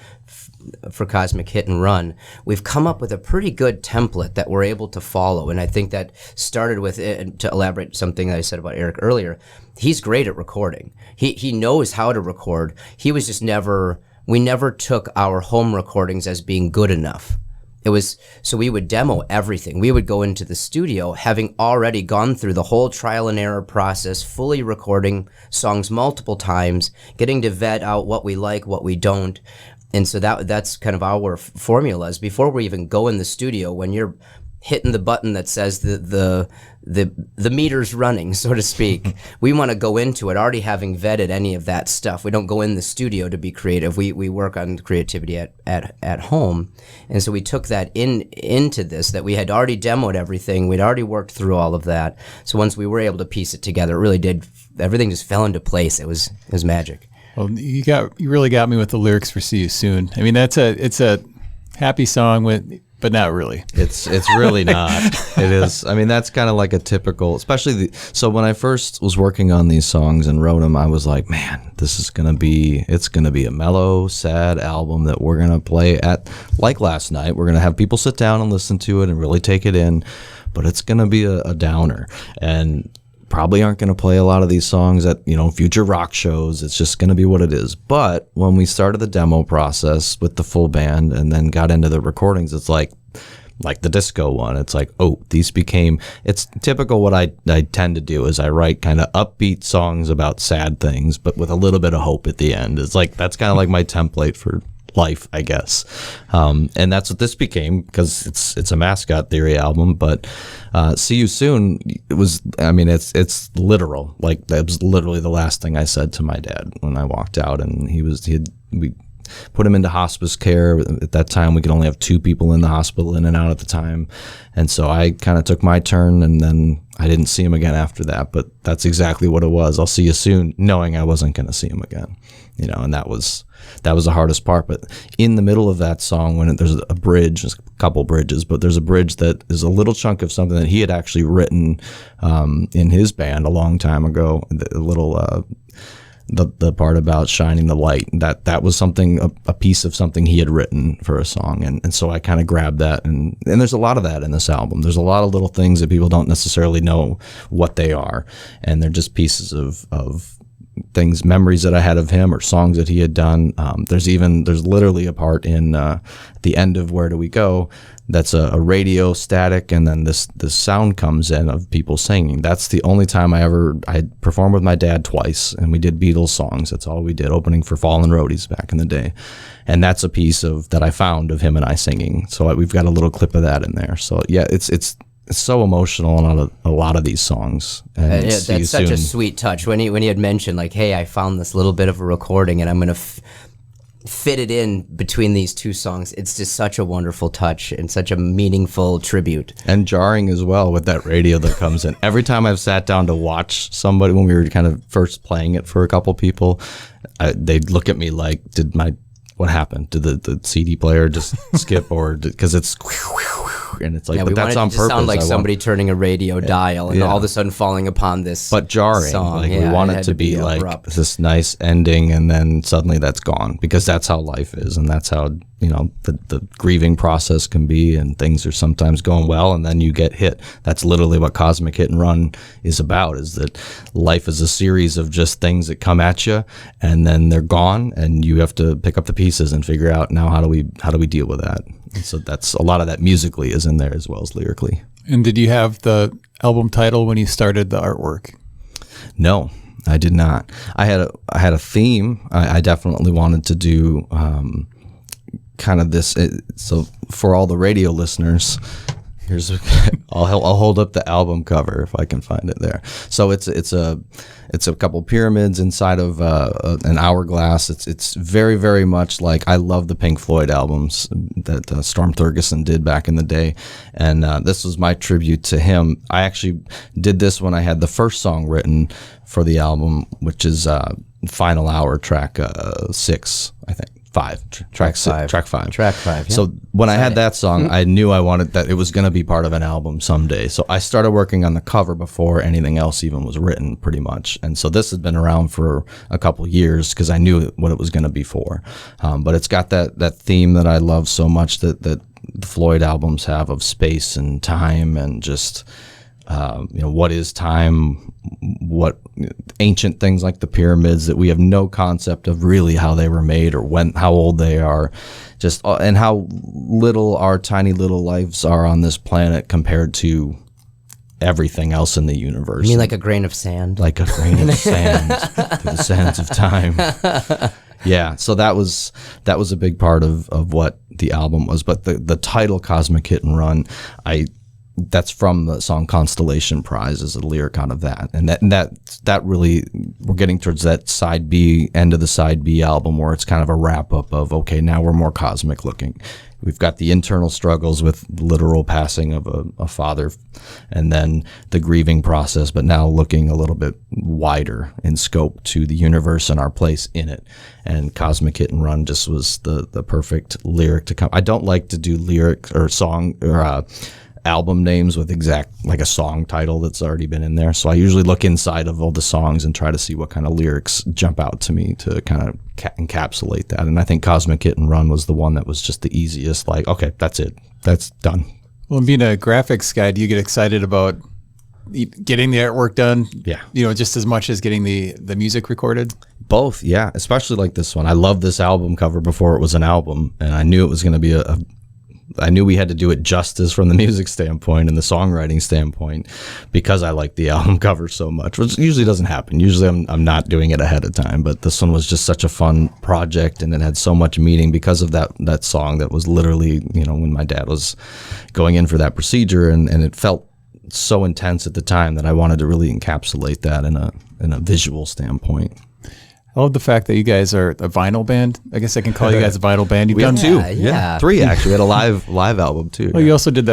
for Cosmic Hit and Run, we've come up with a pretty good template that we're able to follow. And I think that started with it, to elaborate something that I said about Erik earlier, he's great at recording. He knows how to record. He was just we never took our home recordings as being good enough. So we would demo everything. We would go into the studio having already gone through the whole trial and error process, fully recording songs multiple times, getting to vet out what we like, what we don't. And so that's kind of our formulas. Before we even go in the studio, when you're hitting the button that says the meter's running, so to speak, we want to go into it already having vetted any of that stuff. We don't go in the studio to be creative. We work on creativity at home. And so we took that into this, that we had already demoed everything. We'd already worked through all of that. So once we were able to piece it together, it really did, everything just fell into place. It was magic. Well, you really got me with the lyrics for "See You Soon." I mean, it's a happy song with but not really. It's really not. It is. I mean, that's kind of like a typical, especially so when I first was working on these songs and wrote them, I was like, man, it's going to be a mellow, sad album that we're going to play at, like last night. We're going to have people sit down and listen to it and really take it in, but it's going to be a downer. And probably aren't going to play a lot of these songs at, future rock shows. It's just going to be what it is. But when we started the demo process with the full band and then got into the recordings, it's like the disco one. It's like, it's typical what I tend to do is I write kind of upbeat songs about sad things, but with a little bit of hope at the end. It's like, that's kind of like my template for life, I guess. And that's what this became, because it's a Mascot Theory album. But See You Soon, it's literal. Like, that was literally the last thing I said to my dad when I walked out, and we put him into hospice care. At that time, we could only have 2 people in the hospital, in and out at the time. And so I kind of took my turn, and then I didn't see him again after that. But that's exactly what it was. I'll see you soon, knowing I wasn't going to see him again. And that was the hardest part. But in the middle of that song, when there's a bridge, there's a couple bridges, but there's a bridge that is a little chunk of something that he had actually written in his band a long time ago. The part about shining the light, that was a piece of something he had written for a song. And so I kind of grabbed that. And there's a lot of that in this album. There's a lot of little things that people don't necessarily know what they are. And they're just pieces of things, memories that I had of him or songs that he had done. There's literally a part in the end of Where Do We Go that's a radio static, and then this sound comes in of people singing. That's the only time I performed with my dad twice, and we did Beatles songs. That's all we did, opening for Fallen Roadies back in the day. And that's a piece that I found of him and I singing. So we've got a little clip of that in there. So yeah, it's so emotional on a lot of these songs. And that's such a sweet touch. When he had mentioned, like, hey, I found this little bit of a recording and I'm going to fit it in between these 2 songs. It's just such a wonderful touch and such a meaningful tribute. And jarring as well with that radio that comes in. Every time I've sat down to watch somebody, when we were kind of first playing it for a couple people, they'd look at me like, what happened? Did the CD player just skip, or because it's and it's like, yeah, but that's on purpose. Sound like somebody turning a radio dial and all of a sudden falling upon this, but jarring. Song. Like, we want it to be like abrupt. This nice ending, and then suddenly that's gone, because that's how life is, and that's how the grieving process can be, and things are sometimes going well, and then you get hit. That's literally what Cosmic Hit and Run is about. Is that life is a series of just things that come at you, and then they're gone, and you have to pick up the pieces and figure out, now how do we deal with that. And so that's a lot of that musically is in there as well as lyrically. And did you have the album title when you started the artwork? No, I did not. I had a theme. I definitely wanted to do kind of this. So for all the radio listeners, I'll hold up the album cover if I can find it there. So it's a couple pyramids inside of an hourglass. It's very, very much like, I love the Pink Floyd albums that Storm Thurgeson did back in the day, and this was my tribute to him. I actually did this when I had the first song written for the album, which is Final Hour, track 6, I think. Track 5. Yeah. So when I had that song, I knew I wanted that it was going to be part of an album someday. So I started working on the cover before anything else even was written, pretty much. And so this has been around for a couple years because I knew what it was going to be for. But it's got that theme that I love so much that the Floyd albums have, of space and time, and just what is time, what ancient things like the pyramids that we have no concept of really how they were made or how old they are, just and how little our tiny little lives are on this planet compared to everything else in the universe. You mean like a grain of sand? Like a grain of sand through the sands of time. Yeah, so that was a big part of what the album was. But the title, Cosmic Hit and Run, that's from the song Constellation Prize is a lyric out of that. And that really, we're getting towards that side B, end of the side B album where it's kind of a wrap up of, okay, now we're more cosmic looking. We've got the internal struggles with literal passing of a father and then the grieving process, but now looking a little bit wider in scope to the universe and our place in it. And Cosmic Hit and Run just was the perfect lyric to come. I don't like to do lyric or song or album names with exact, like a song title that's already been in there. So I usually look inside of all the songs and try to see what kind of lyrics jump out to me to kind of encapsulate that. And I think Cosmic Hit and Run was the one that was just the easiest, like, okay, that's it. That's done. Well, being a graphics guy, do you get excited about getting the artwork done? Yeah. Just as much as getting the music recorded? Both, yeah. Especially like this one. I love this album cover before it was an album. And I knew it was going to be I knew we had to do it justice from the music standpoint and the songwriting standpoint because I like the album cover so much, which usually doesn't happen. Usually I'm not doing it ahead of time, but this one was just such a fun project and it had so much meaning because of that song that was literally, when my dad was going in for that procedure and it felt so intense at the time that I wanted to really encapsulate that in a visual standpoint. I love the fact that you guys are a vinyl band. I guess I can call you guys a vinyl band. You've We done have two. Yeah. 3 actually. We had a live album too. Oh, you also did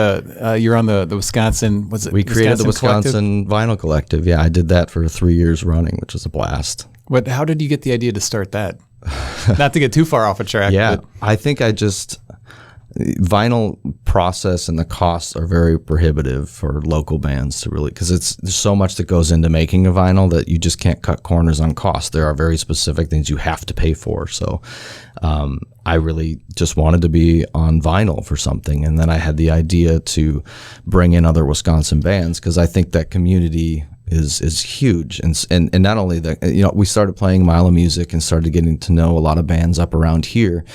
you're on the Wisconsin, was it? We created the Collective? Wisconsin Vinyl Collective. Yeah, I did that for 3 years running, which was a blast. How did you get the idea to start that? Not to get too far off a track. Yeah, but I think vinyl process and the costs are very prohibitive for local bands to really, because there's so much that goes into making a vinyl that you just can't cut corners on cost. There are very specific things you have to pay for. So I really just wanted to be on vinyl for something. And then I had the idea to bring in other Wisconsin bands because I think that community is huge. And not only that, we started playing Mile of Music and started getting to know a lot of bands up around here.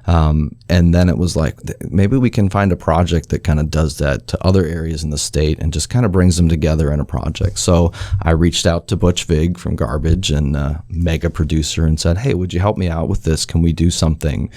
And then it was like, maybe we can find a project that kind of does that to other areas in the state and just kind of brings them together in a project. So I reached out to Butch Vig from Garbage and mega producer and said, hey, would you help me out with this? Can we do something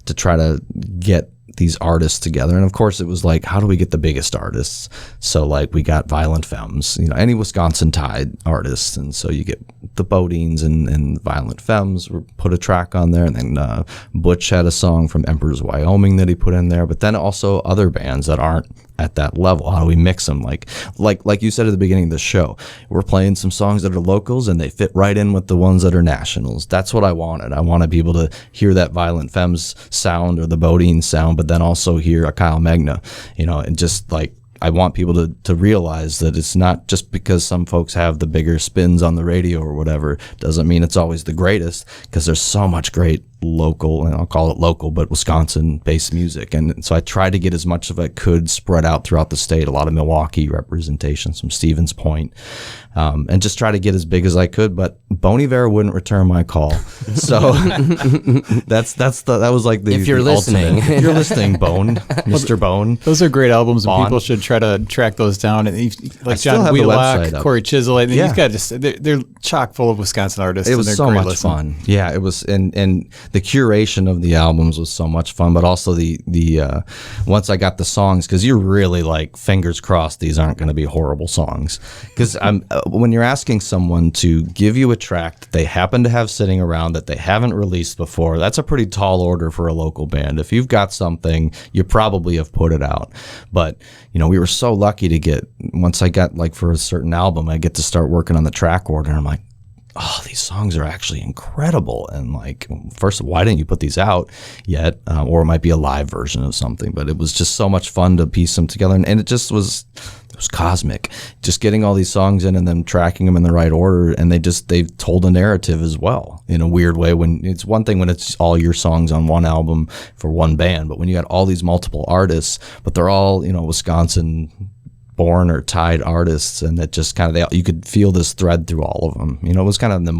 to try to get these artists together? And of course it was like, how do we get the biggest artists? So like we got Violent Femmes, any Wisconsin Tide artists. And so you get the Bodines and Violent Femmes put a track on there. And then Butch had a song from Emperor's Wyoming that he put in there, but then also other bands that aren't at that level. How do we mix them? Like you said at the beginning of the show, we're playing some songs that are locals and they fit right in with the ones that are nationals. That's what I wanted. I wanted people to hear that Violent Femmes sound or the Bodine sound, but then also hear a Kyle Magna, and just like, I want people to realize that it's not just because some folks have the bigger spins on the radio or whatever, doesn't mean it's always the greatest, because there's so much great local, and I'll call it local, but Wisconsin-based music. And so I tried to get as much of it could spread out throughout the state, a lot of Milwaukee representation, some Stevens Point, and just try to get as big as I could. But Bon Iver wouldn't return my call. So that was like the If you're listening. ultimate. If you're listening, Bone, Mr. Bone. those are great albums, and Bon. people should try to track those down. And like still John have the Wheelock, website up. Corey Chisel, and Yeah. you've got they're chock full of Wisconsin artists. It and was they're so great much listen. fun. Yeah, it was, and the curation of the albums was so much fun. But also the once I got the songs, because you're really like, fingers crossed these aren't going to be horrible songs. Because when you're asking someone to give you a track that they happen to have sitting around that they haven't released before, that's a pretty tall order for a local band. If you've got something, you probably have put it out. But we were so lucky to get, once I got, like, for a certain album, I get to start working on the track order, and I'm like, oh, these songs are actually incredible. And like, first, why didn't you put these out yet? Or it might be a live version of something, but it was just so much fun to piece them together. And it was cosmic, just getting all these songs in and then tracking them in the right order. And they've told a narrative as well in a weird way. When it's one thing when it's all your songs on one album for one band, but when you got all these multiple artists, but they're all, Wisconsin born or tied artists, and that just kind of, you could feel this thread through all of them. It was kind of the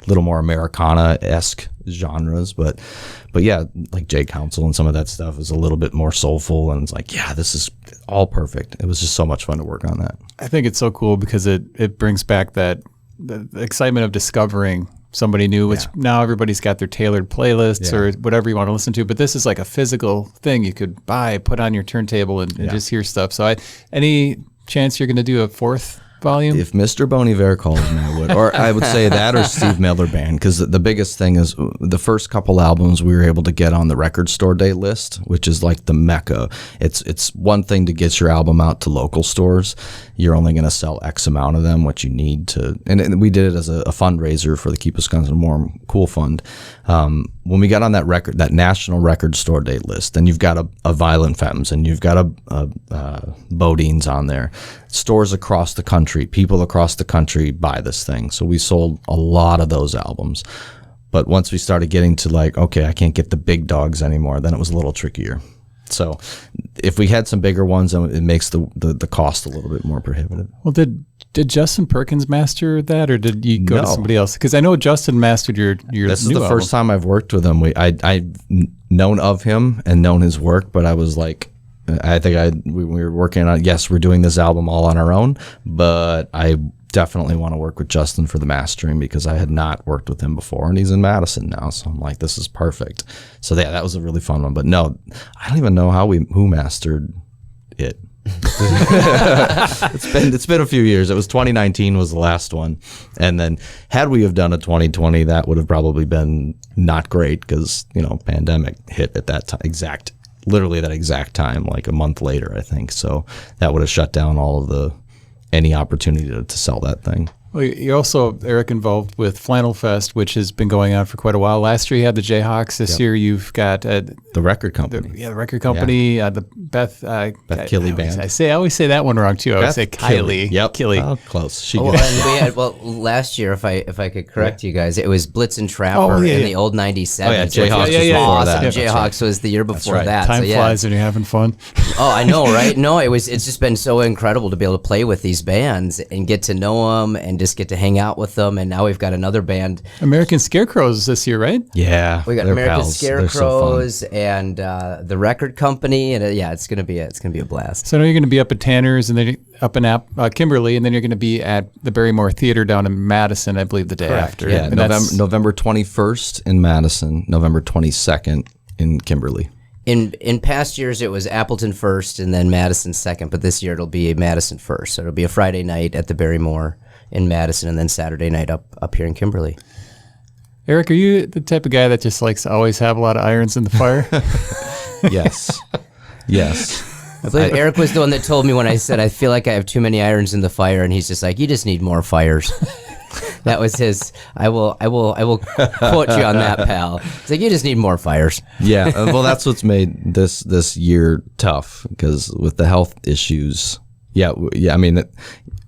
little more Americana-esque genres, but yeah, like J Council and some of that stuff is a little bit more soulful, and it's like, yeah, this is all perfect. It was just so much fun to work on that. I think it's so cool because it brings back the excitement of discovering somebody new, which now everybody's got their tailored playlists or whatever you want to listen to. But this is like a physical thing you could buy, put on your turntable, and just hear stuff. So, any chance you're going to do a 4th volume? If Mr. Bon Iver calls me, I would. Or I would say that or Steve Miller Band, because the biggest thing is the first couple albums we were able to get on the record store day list, which is like the mecca. It's one thing to get your album out to local stores. You're only going to sell X amount of them, what you need to. And we did it as a fundraiser for the Keep Wisconsin Warm Cool Fund. When we got on that national record store day list, then you've got a Violent Femmes and you've got a Bodines on there. Stores across the country, people across the country buy this thing. So we sold a lot of those albums. But once we started getting to like, okay, I can't get the big dogs anymore, then it was a little trickier. So if we had some bigger ones, it makes the cost a little bit more prohibitive. Well, did Justin Perkins master that, or did you go to somebody else? Because I know Justin mastered your This is new the album. first time I've worked with him. I've known of him and known his work, but I was like, I think we were working on, yes, we're doing this album all on our own, but I definitely want to work with Justin for the mastering because I had not worked with him before, and he's in Madison now, so I'm like, this is perfect. So yeah, that was a really fun one. But no, I don't even know who mastered it. It's been a few years. It was 2019 was the last one, and then had we have done a 2020, that would have probably been not great because pandemic hit at that time, literally that exact time, like a month later, I think. So that would have shut down any opportunity to sell that thing. Well, you're also, Erik, involved with Flannel Fest, which has been going on for quite a while. Last year you had the Jayhawks. This year you've got the record company. The record company, the Beth Killy Band. I always say that one wrong too. I would say Kylie. Yep. Killy. Oh, close. She and we had last year, if I could correct you guys, it was Blitz and Trapper in the old 97. Oh yeah, Jayhawks was before awesome. that. Jayhawks was the year before that. Time flies when you're having fun. Oh, I know, right? No, it's just been so incredible to be able to play with these bands and get to know them and just get to hang out with them. And now we've got another band, American Scarecrows, this year, right? Yeah, we got American Scarecrows and the record company, and it's gonna be a blast. So I know you're gonna be up at Tanner's and then up in Kimberly, and then you're gonna be at the Barrymore Theater down in Madison, I believe, the day after. Yeah, November 21st in Madison, November 22nd in Kimberly. In past years, it was Appleton first and then Madison second, but this year it'll be Madison first. So it'll be a Friday night at the Barrymore in Madison, and then Saturday night up here in Kimberly. Erik, are you the type of guy that just likes to always have a lot of irons in the fire? Yes. I believe Erik was the one that told me when I said, I feel like I have too many irons in the fire, and he's just like, you just need more fires. That was his, I will quote you on that, pal. It's like, you just need more fires. Yeah, well, that's what's made this year tough, because with the health issues, I mean,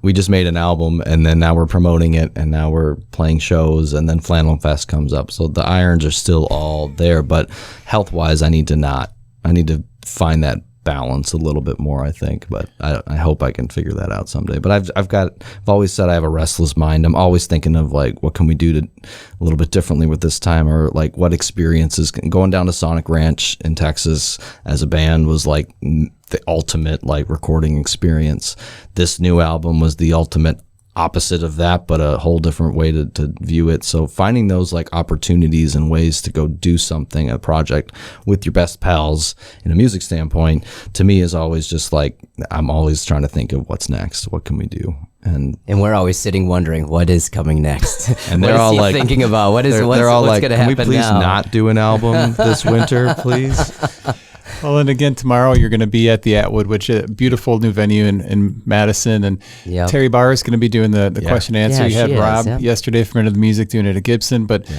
we just made an album, and then now we're promoting it, and now we're playing shows, and then Flannel Fest comes up. So the irons are still all there, but health-wise, I need to find that balance a little bit more, I think, but I hope I can figure that out someday. But I've always said I have a restless mind. I'm always thinking of like, what can we do a little bit differently with this time, or like what experiences. Going down to Sonic Ranch in Texas as a band was like the ultimate like recording experience. This new album was the ultimate opposite of that, but a whole different way to view it. So finding those like opportunities and ways to go do something, a project with your best pals in a music standpoint, to me is always just like, I'm always trying to think of what's next. What can we do? And we're always sitting wondering what is coming next. And they're all like thinking about what's going to happen now. Can we please not do an album this winter, please? Well, and again, tomorrow you're going to be at the Atwood, which is a beautiful new venue in Madison. And Terry Barr is going to be doing the question and answer. You had Rob yesterday from Into the Music doing it at Gibson. But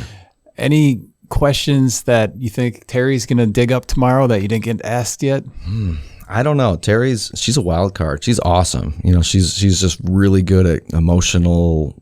any questions that you think Terry's going to dig up tomorrow that you didn't get asked yet? I don't know. She's a wild card. She's awesome. She's just really good at emotional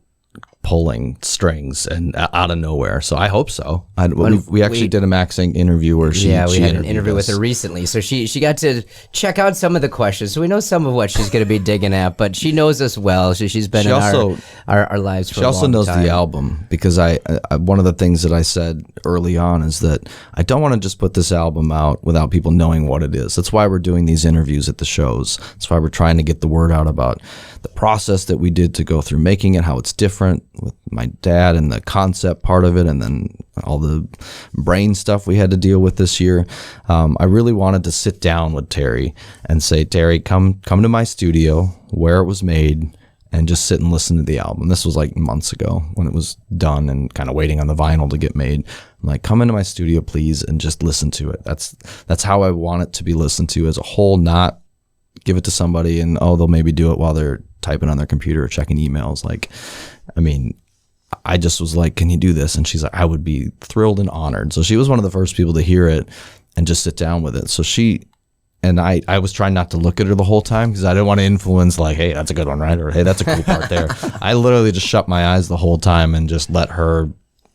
pulling strings and out of nowhere. So I hope so. We actually did a maxing interview where we had an interview with her recently. So she got to check out some of the questions. So we know some of what she's going to be digging at, but she knows us well. She's been in our lives for a long time. She also knows the album, because I one of the things that I said early on is that I don't want to just put this album out without people knowing what it is. That's why we're doing these interviews at the shows. That's why we're trying to get the word out about the process that we did to go through making it, how it's different, with my dad and the concept part of it, and then all the brain stuff we had to deal with this year. I really wanted to sit down with Terry and say, Terry, come to my studio where it was made and just sit and listen to the album. This was like months ago when it was done and kind of waiting on the vinyl to get made. I'm like, come into my studio, please, and just listen to it. That's how I want it to be listened to as a whole, not give it to somebody and, they'll maybe do it while they're typing on their computer or checking emails. Like, I mean, I just was like, can you do this? And she's like, I would be thrilled and honored. So she was one of the first people to hear it and just sit down with it. So I was trying not to look at her the whole time because I didn't want to influence like, hey, that's a good one, right? Or, hey, that's a cool part there. I literally just shut my eyes the whole time and just let her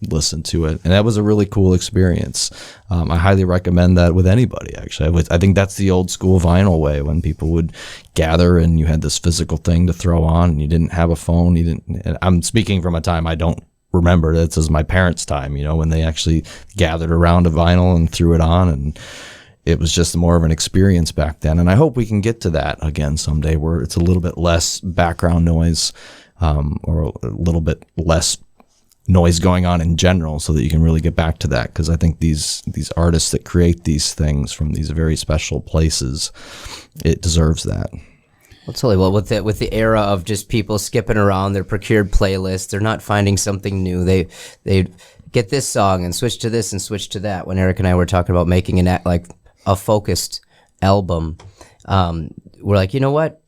listen to it. And that was a really cool experience. I highly recommend that with anybody, actually. I think that's the old school vinyl way, when people would gather and you had this physical thing to throw on and you didn't have a phone. And I'm speaking from a time I don't remember. This is my parents' time, when they actually gathered around a vinyl and threw it on, and it was just more of an experience back then. And I hope we can get to that again someday, where it's a little bit less background noise, or a little bit less noise going on in general, so that you can really get back to that. Because I think these artists that create these things from these very special places, it deserves that. Well, totally. Well, with the era of just people skipping around their procured playlists, they're not finding something new. They get this song and switch to this and switch to that. When Erik and I were talking about making a focused album, we're like, you know what?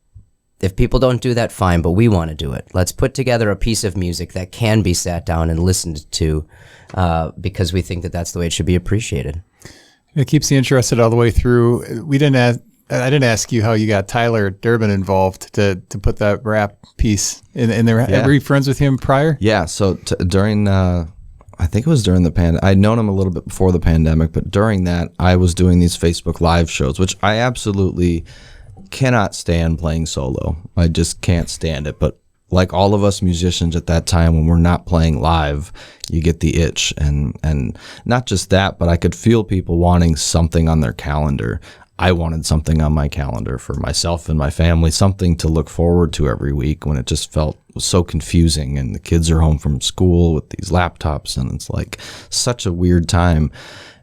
If people don't do that, fine, but we want to do it. Let's put together a piece of music that can be sat down and listened to, because we think that that's the way it should be appreciated. It keeps you interested all the way through. I didn't ask you how you got Tyler Durbin involved to put that rap piece in there. Yeah. Were you friends with him prior? Yeah. So during, I think it was during the pandemic. I'd known him a little bit before the pandemic, but during that, I was doing these Facebook Live shows, which I absolutely cannot stand playing solo. I just can't stand it. But like all of us musicians at that time, when we're not playing live, you get the itch. And not just that, but I could feel people wanting something on their calendar. I wanted something on my calendar for myself and my family, something to look forward to every week, when it just felt so confusing and the kids are home from school with these laptops and it's like such a weird time.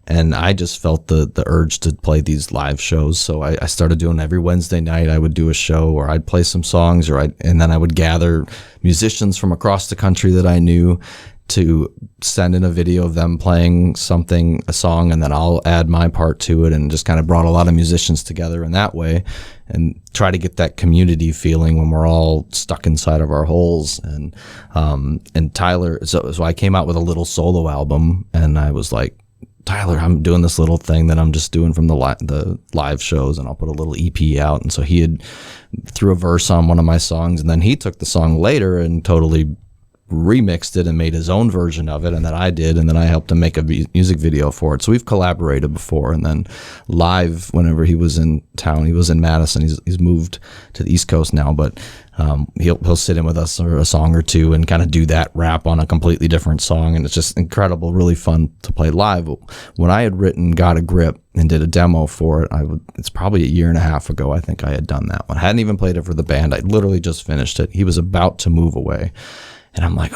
And I just felt the urge to play these live shows. So I started doing every Wednesday night. I would do a show where I'd play some songs, and then I would gather musicians from across the country that I knew to send in a video of them playing a song, and then I'll add my part to it, and just kind of brought a lot of musicians together in that way and try to get that community feeling when we're all stuck inside of our holes. And Tyler, so I came out with a little solo album, and I was like, Tyler, I'm doing this little thing that I'm just doing from the live shows, and I'll put a little EP out. And so he had threw a verse on one of my songs, and then he took the song later and totally remixed it and made his own version of it, and then I did, and then I helped him make a music video for it. So we've collaborated before. And then live, whenever he was in town, he was in Madison. He's moved to the East Coast now, but he'll sit in with us for a song or two and kind of do that rap on a completely different song, and it's just incredible, really fun to play live. When I had written Got a Grip and did a demo for it, it's probably a year and a half ago, I think I had done that one. I hadn't even played it for the band. I literally just finished it. He was about to move away. And I'm like,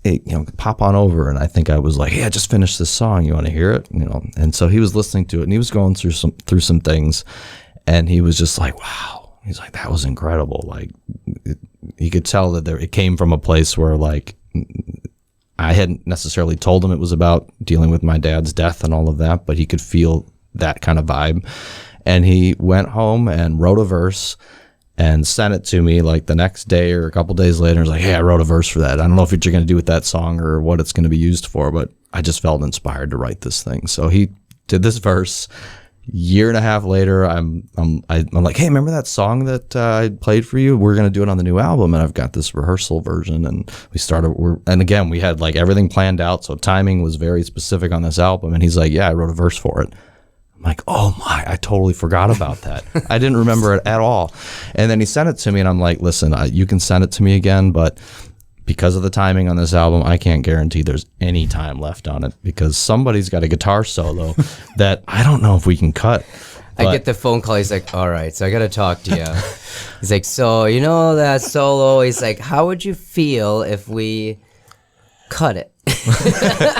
hey, pop on over. And I think I was like, hey, I just finished this song. You want to hear it? And so he was listening to it, and he was going through some things, and he was just like, wow. He's like, that was incredible. Like, you could tell that it came from a place where, like, I hadn't necessarily told him it was about dealing with my dad's death and all of that, but he could feel that kind of vibe. And he went home and wrote a verse and sent it to me like the next day or a couple days later. He's like, hey, I wrote a verse for that. I don't know if what you're going to do with that song or what it's going to be used for, but I just felt inspired to write this thing. So he did this verse. Year and a half later, I'm like, hey, remember that song that I played for you? We're going to do it on the new album, and I've got this rehearsal version. And and again, we had like everything planned out, so timing was very specific on this album. And he's like, yeah, I wrote a verse for it. I'm like, oh my, I totally forgot about that. I didn't remember it at all. And then he sent it to me, and I'm like, listen, you can send it to me again, but because of the timing on this album, I can't guarantee there's any time left on it, because somebody's got a guitar solo that I don't know if we can cut. I get the phone call. He's like, all right, so I got to talk to you. He's like, so that solo, he's like, how would you feel if we cut it.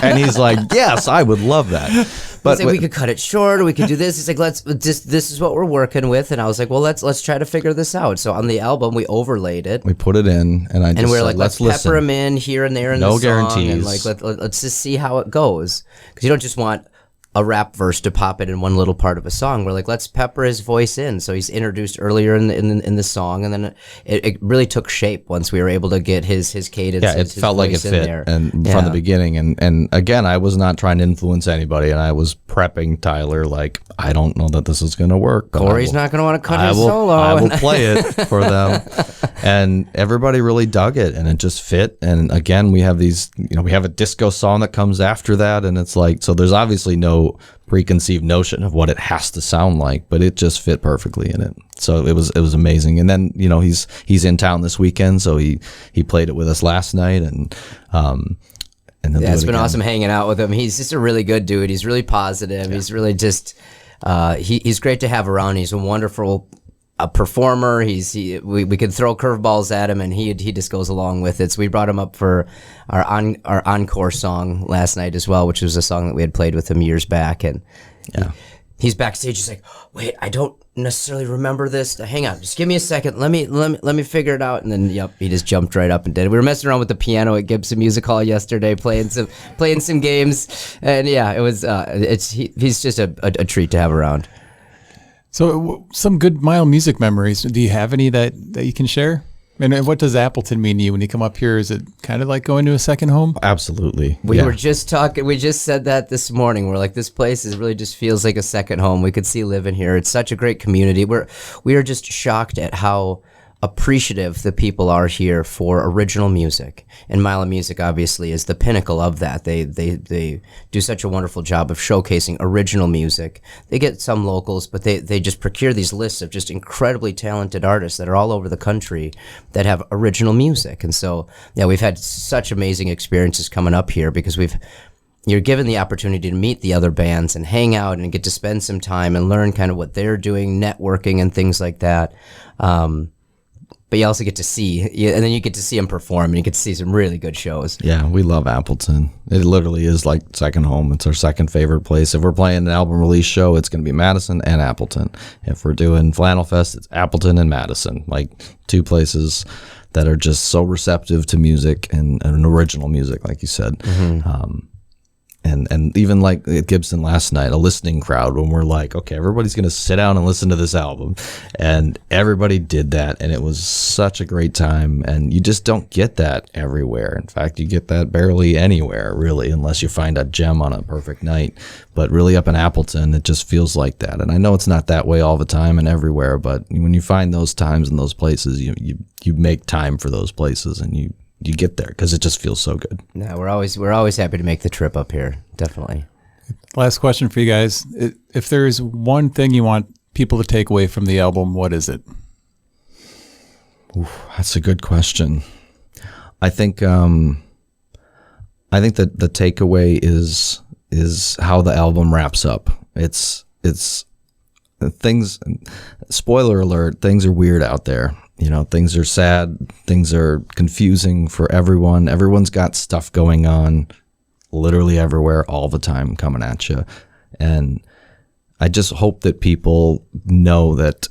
And he's like, yes, I would love that. But He's like, we could cut it short, or we could do this. He's like, this is what we're working with. And I was like, well, let's try to figure this out. So on the album, we overlaid it. we put it in, and And we're like, let's listen. pepper him in here and there in No the song, guarantees. and like let's just see how it goes, because you don't just want a rap verse to pop it in one little part of a song. We're like, let's pepper his voice in. So he's introduced earlier in the song, and then it really took shape once we were able to get his cadence. Yeah, it his felt like it voice in fit, there. and Yeah. from the beginning. And again, I was not trying to influence anybody, and I was prepping Tyler like, I don't know that this is going to work. But Corey's not going to want to cut I his will, solo. I will and- play it for them. And everybody really dug it, and it just fit. And again, we have these, we have a disco song that comes after that, and it's like, so there's obviously no preconceived notion of what it has to sound like, but it just fit perfectly in it. So it was amazing. And then, he's in town this weekend, so he played it with us last night, and then Yeah, it's been awesome hanging out with him. He's just a really good dude. He's really positive. He's really just he's great to have around. He's a wonderful performer. We could throw curveballs at him, and he just goes along with it. So we brought him up for our encore song last night as well, which was a song that we had played with him years back. And he's backstage. He's like, "Wait, I don't necessarily remember this. Hang on, just give me a second. Let me figure it out." And then he just jumped right up and did it. We were messing around with the piano at Gibson Music Hall yesterday, playing some games, and it was he's just a treat to have around. So some good mild music memories. Do you have any that you can share? And what does Appleton mean to you when you come up here? Is it kind of like going to a second home? Absolutely. We were just talking. We just said that this morning. We're like, this place really just feels like a second home. We could see living here. It's such a great community. We are just shocked at how appreciative the people are here for original music. And Mila Music obviously is the pinnacle of that. They do such a wonderful job of showcasing original music. They get some locals, but they just procure these lists of just incredibly talented artists that are all over the country that have original music. And so, we've had such amazing experiences coming up here, because you're given the opportunity to meet the other bands and hang out and get to spend some time and learn kind of what they're doing, networking and things like that. But you also get to see, and then you get to see them perform, and you get to see some really good shows. Yeah, we love Appleton. It literally is like second home. It's our second favorite place. If we're playing an album release show, it's going to be Madison and Appleton. If we're doing Flannel Fest, it's Appleton and Madison, like two places that are just so receptive to music and original music, like you said. Mm-hmm. And even like at Gibson last night, a listening crowd, when we're like, okay, everybody's going to sit down and listen to this album. And everybody did that. And it was such a great time. And you just don't get that everywhere. In fact, you get that barely anywhere, really, unless you find a gem on a perfect night. But really up in Appleton, it just feels like that. And I know it's not that way all the time and everywhere, but when you find those times and those places, you make time for those places, and you get there because it just feels so good. No, we're always happy to make the trip up here. Definitely. Last question for you guys. If there's one thing you want people to take away from the album, what is it? Oof, that's a good question. I think that the takeaway is how the album wraps up. It's things. Spoiler alert: things are weird out there. Things are sad. Things are confusing for everyone. Everyone's got stuff going on literally everywhere all the time coming at you. And I just hope that people know that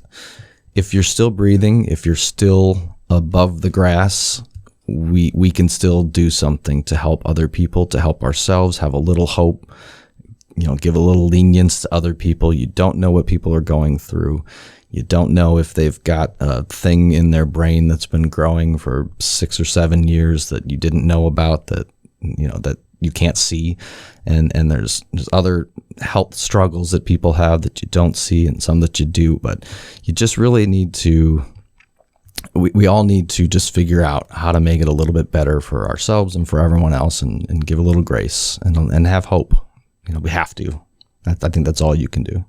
if you're still breathing, if you're still above the grass, we can still do something to help other people, to help ourselves, have a little hope, give a little lenience to other people. You don't know what people are going through. You don't know if they've got a thing in their brain that's been growing for 6 or 7 years that you didn't know about, that you can't see. And there's other health struggles that people have that you don't see, and some that you do. But you just really need to, we all need to just figure out how to make it a little bit better for ourselves and for everyone else, and give a little grace and have hope. We have to. I think that's all you can do.